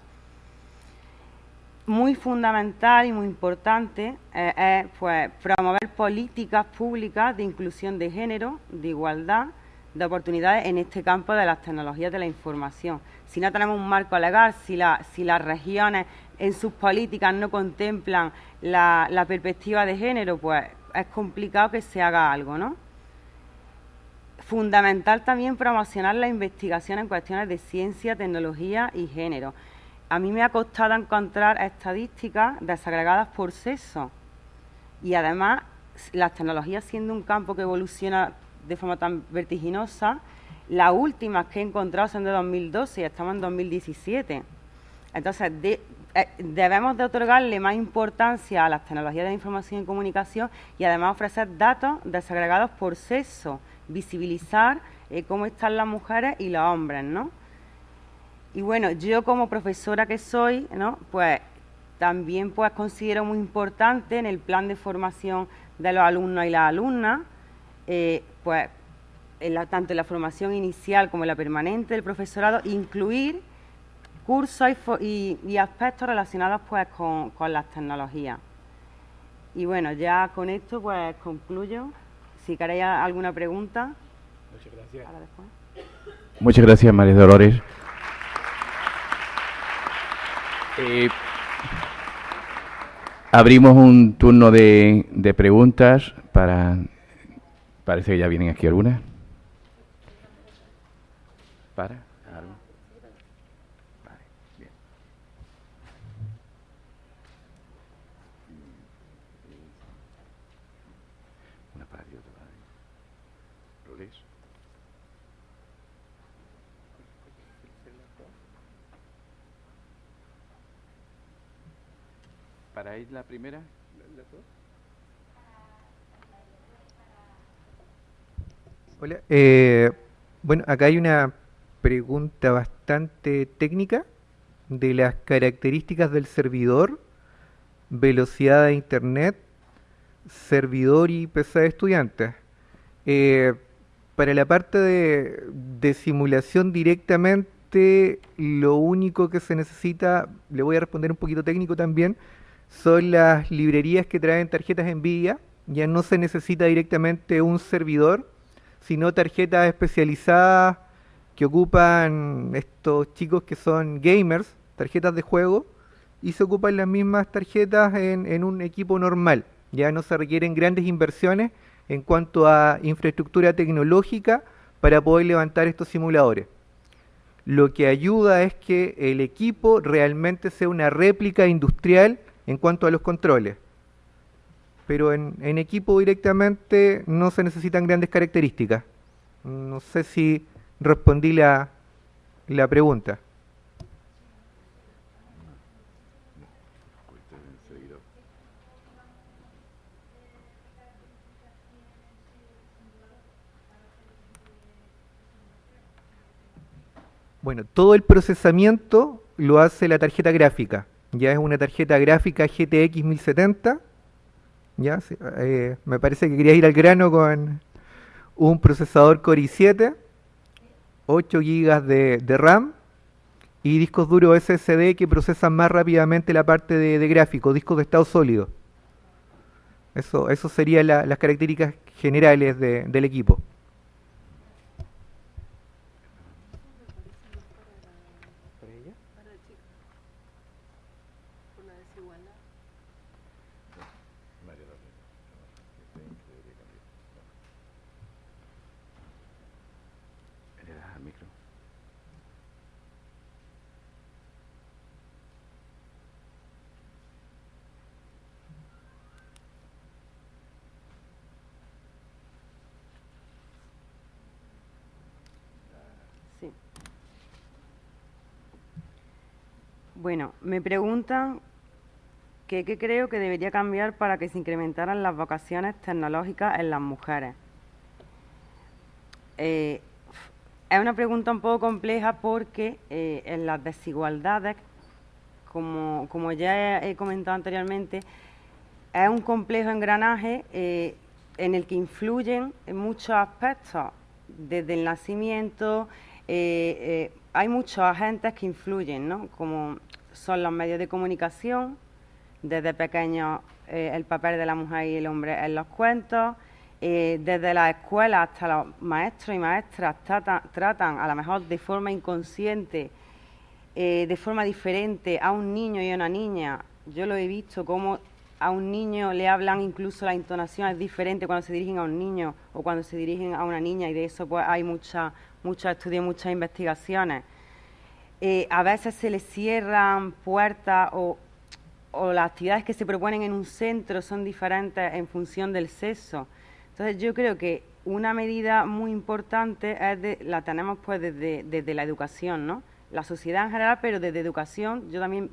Muy fundamental y muy importante es pues, promover políticas públicas de inclusión de género, de igualdad, de oportunidades en este campo de las tecnologías de la información. Si no tenemos un marco legal, si las regiones en sus políticas no contemplan la perspectiva de género, pues es complicado que se haga algo, ¿no? Fundamental también promocionar la investigación en cuestiones de ciencia, tecnología y género. A mí me ha costado encontrar estadísticas desagregadas por sexo y además las tecnologías siendo un campo que evoluciona de forma tan vertiginosa, las últimas que he encontrado son de 2012 y estamos en 2017. Entonces, debemos de otorgarle más importancia a las tecnologías de información y comunicación y además ofrecer datos desagregados por sexo, visibilizar cómo están las mujeres y los hombres, ¿no? Y bueno, yo como profesora que soy, ¿no? Pues también pues considero muy importante en el plan de formación de los alumnos y las alumnas, pues tanto en la formación inicial como en la permanente del profesorado, incluir cursos y aspectos relacionados pues con las tecnologías. Y bueno, ya con esto pues concluyo. Si queréis alguna pregunta. Muchas gracias. Ahora después. Muchas gracias, María Dolores. Abrimos un turno de preguntas para... Parece que ya vienen aquí algunas. ¿Para? ¿Algo? Vale, bien. Una para ti, otra para mí. ¿Lo lees? ¿Para ir la primera? Hola. Bueno, acá hay una pregunta bastante técnica de las características del servidor, velocidad de internet, servidor y PC de estudiantes. Para la parte de simulación directamente, lo único que se necesita, le voy a responder un poquito técnico también, son las librerías que traen tarjetas NVIDIA. Ya no se necesita directamente un servidor, sino tarjetas especializadas que ocupan estos chicos que son gamers, tarjetas de juego, y se ocupan las mismas tarjetas en un equipo normal. Ya no se requieren grandes inversiones en cuanto a infraestructura tecnológica para poder levantar estos simuladores. Lo que ayuda es que el equipo realmente sea una réplica industrial en cuanto a los controles. Pero en equipo directamente no se necesitan grandes características. No sé si respondí la pregunta. Bueno, todo el procesamiento lo hace la tarjeta gráfica. Ya es una tarjeta gráfica GTX 1070. Ya, sí, me parece que quería ir al grano con un procesador Core i7, 8 GB de RAM y discos duros SSD que procesan más rápidamente la parte de gráfico, discos de estado sólido. Eso serían las características generales del equipo. Bueno, me preguntan qué creo que debería cambiar para que se incrementaran las vocaciones tecnológicas en las mujeres. Es una pregunta un poco compleja porque en las desigualdades, como ya he comentado anteriormente, es un complejo engranaje en el que influyen en muchos aspectos, desde el nacimiento. Hay muchos agentes que influyen, ¿no? Como son los medios de comunicación, desde pequeños el papel de la mujer y el hombre en los cuentos, desde las escuelas hasta los maestros y maestras tratan a lo mejor de forma inconsciente, de forma diferente a un niño y a una niña. Yo lo he visto como a un niño le hablan, incluso la entonación es diferente cuando se dirigen a un niño o cuando se dirigen a una niña, y de eso pues hay muchos estudios, muchas investigaciones. A veces se les cierran puertas o las actividades que se proponen en un centro son diferentes en función del sexo. Entonces yo creo que una medida muy importante la tenemos pues desde la educación, ¿no? La sociedad en general, pero desde educación yo también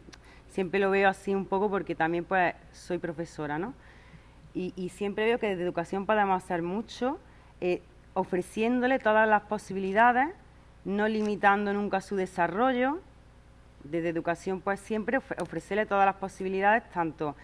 siempre lo veo así un poco porque también pues soy profesora, ¿no? Y siempre veo que desde educación podemos hacer mucho, ofreciéndole todas las posibilidades, no limitando nunca su desarrollo. Desde educación pues siempre ofrecerle todas las posibilidades, tanto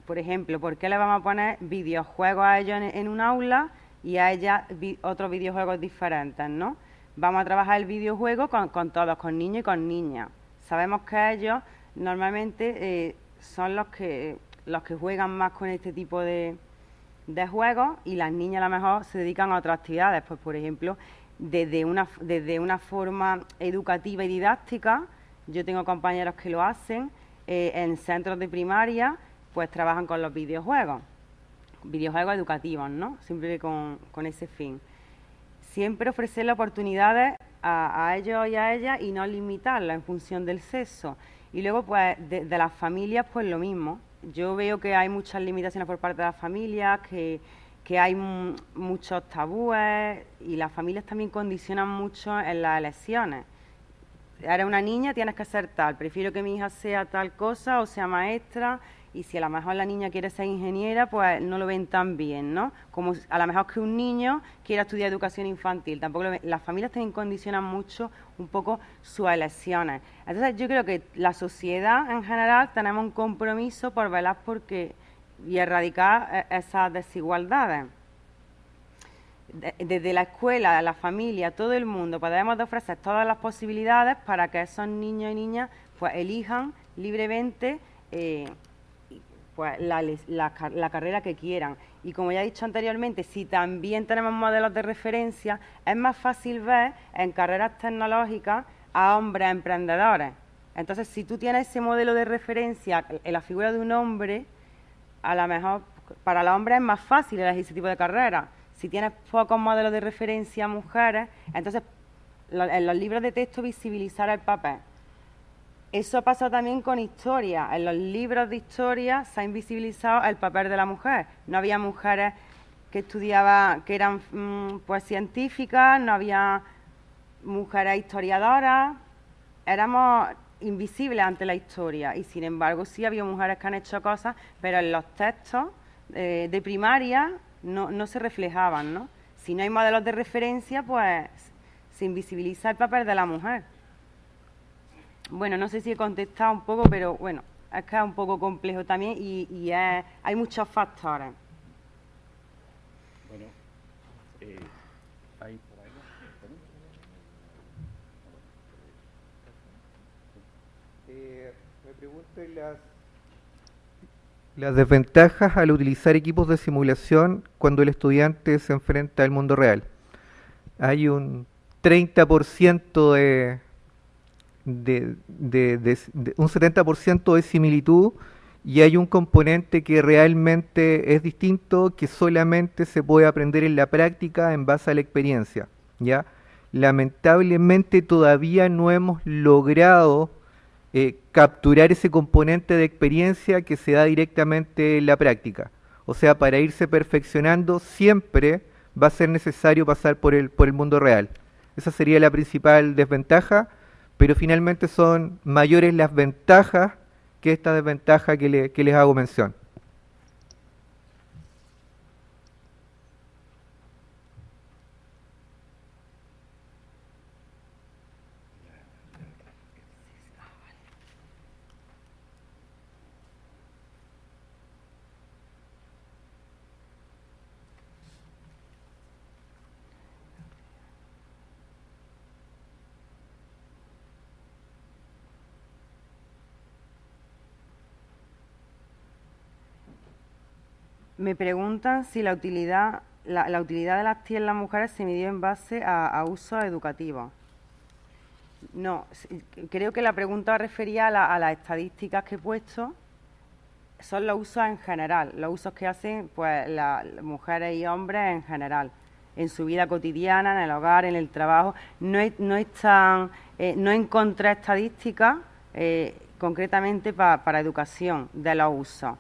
por ejemplo, ¿por qué le vamos a poner videojuegos a ellos en un aula y a ellas otros videojuegos diferentes, ¿no? Vamos a trabajar el videojuego con todos, con niños y con niñas. Sabemos que ellos normalmente son los que juegan más con este tipo de juegos, y las niñas a lo mejor se dedican a otras actividades, pues por ejemplo, desde una forma educativa y didáctica. Yo tengo compañeros que lo hacen en centros de primaria, pues trabajan con los videojuegos educativos, ¿no? Siempre con ese fin. Siempre ofrecerle oportunidades a ellos y a ellas y no limitarlas en función del sexo. Y luego, pues, de las familias, pues lo mismo. Yo veo que hay muchas limitaciones por parte de las familias, que hay muchos tabúes, y las familias también condicionan mucho en las elecciones. Eres una niña, tienes que ser tal, prefiero que mi hija sea tal cosa o sea maestra, y si a lo mejor la niña quiere ser ingeniera, pues no lo ven tan bien, ¿no? Como a lo mejor que un niño quiera estudiar educación infantil, tampoco lo ven. Las familias también condicionan mucho un poco sus elecciones. Entonces yo creo que la sociedad en general tenemos un compromiso por velar y erradicar esas desigualdades. Desde la escuela, la familia, todo el mundo podemos ofrecer todas las posibilidades para que esos niños y niñas pues elijan libremente pues la carrera que quieran. Y como ya he dicho anteriormente, si también tenemos modelos de referencia, es más fácil ver en carreras tecnológicas a hombres emprendedores. Entonces, si tú tienes ese modelo de referencia en la figura de un hombre, a lo mejor para los hombres es más fácil elegir ese tipo de carrera. Si tienes pocos modelos de referencia a mujeres, entonces en los libros de texto visibilizar el papel. Eso ha pasado también con historia. En los libros de historia se ha invisibilizado el papel de la mujer. No había mujeres que estudiaban, que eran pues científicas, no había mujeres historiadoras. Éramos invisibles ante la historia, y sin embargo sí había mujeres que han hecho cosas, pero en los textos de primaria no se reflejaban, ¿no? Si no hay modelos de referencia, pues se invisibiliza el papel de la mujer. Bueno, no sé si he contestado un poco, pero bueno, es que es un poco complejo también y hay muchos factores. Bueno, hay por ahí. Me pregunto las desventajas al utilizar equipos de simulación cuando el estudiante se enfrenta al mundo real. Hay un 30% un 70% de similitud, y hay un componente que realmente es distinto, que solamente se puede aprender en la práctica en base a la experiencia, ¿ya? Lamentablemente todavía no hemos logrado capturar ese componente de experiencia que se da directamente en la práctica. O sea, para irse perfeccionando siempre va a ser necesario pasar por el mundo real. Esa sería la principal desventaja, pero finalmente son mayores las ventajas que esta desventaja que les hago mención. Me preguntan si la utilidad de las TIC en las mujeres se midió en base a usos educativos. No, creo que la pregunta refería a las estadísticas que he puesto. Son los usos en general, los usos que hacen pues las mujeres y hombres en general, en su vida cotidiana, en el hogar, en el trabajo. No encontré estadísticas concretamente para educación de los usos.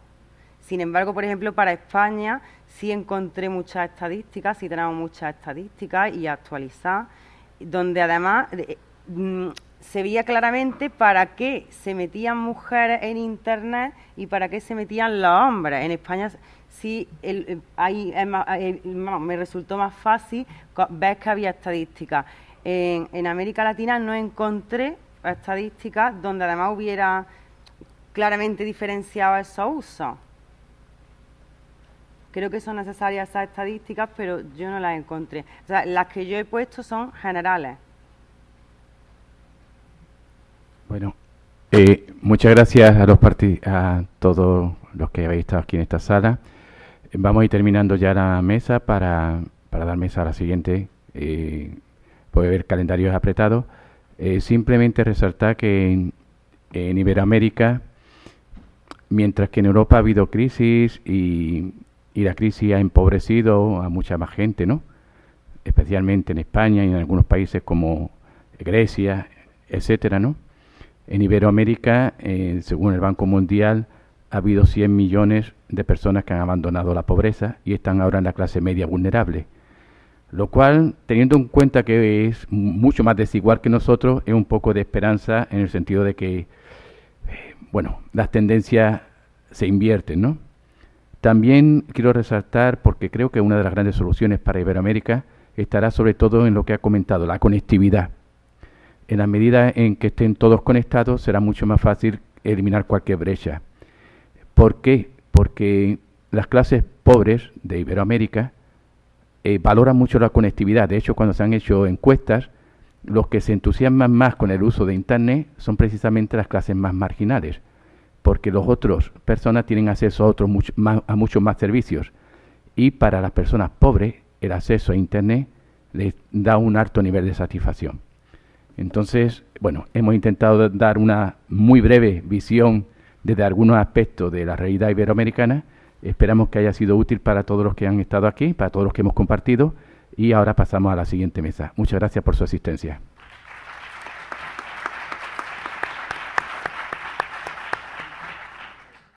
Sin embargo, por ejemplo, para España sí encontré muchas estadísticas, sí tenemos muchas estadísticas y actualizadas, donde además se veía claramente para qué se metían mujeres en Internet y para qué se metían los hombres. En España sí me resultó más fácil ver que había estadísticas. En América Latina no encontré estadísticas donde además hubiera claramente diferenciado esos usos. Creo que son necesarias esas estadísticas, pero yo no las encontré. O sea, las que yo he puesto son generales. Bueno, muchas gracias a todos los que habéis estado aquí en esta sala. Vamos a ir terminando ya la mesa para dar mesa a la siguiente. Puede haber calendarios apretados. Simplemente resaltar que en Iberoamérica, mientras que en Europa ha habido crisis y la crisis ha empobrecido a mucha más gente, ¿no? Especialmente en España y en algunos países como Grecia, etcétera, ¿no? En Iberoamérica, según el Banco Mundial, ha habido 100 millones de personas que han abandonado la pobreza y están ahora en la clase media vulnerable. Lo cual, teniendo en cuenta que es mucho más desigual que nosotros, es un poco de esperanza en el sentido de que, bueno, las tendencias se invierten, ¿no? También quiero resaltar, porque creo que una de las grandes soluciones para Iberoamérica estará sobre todo en lo que ha comentado, la conectividad. En la medida en que estén todos conectados, será mucho más fácil eliminar cualquier brecha. ¿Por qué? Porque las clases pobres de Iberoamérica valoran mucho la conectividad. De hecho, cuando se han hecho encuestas, los que se entusiasman más con el uso de Internet son precisamente las clases más marginales, porque los otros personas tienen acceso a muchos más servicios. Y para las personas pobres, el acceso a Internet les da un alto nivel de satisfacción. Entonces, bueno, hemos intentado dar una muy breve visión desde algunos aspectos de la realidad iberoamericana. Esperamos que haya sido útil para todos los que han estado aquí, para todos los que hemos compartido, y ahora pasamos a la siguiente mesa. Muchas gracias por su asistencia.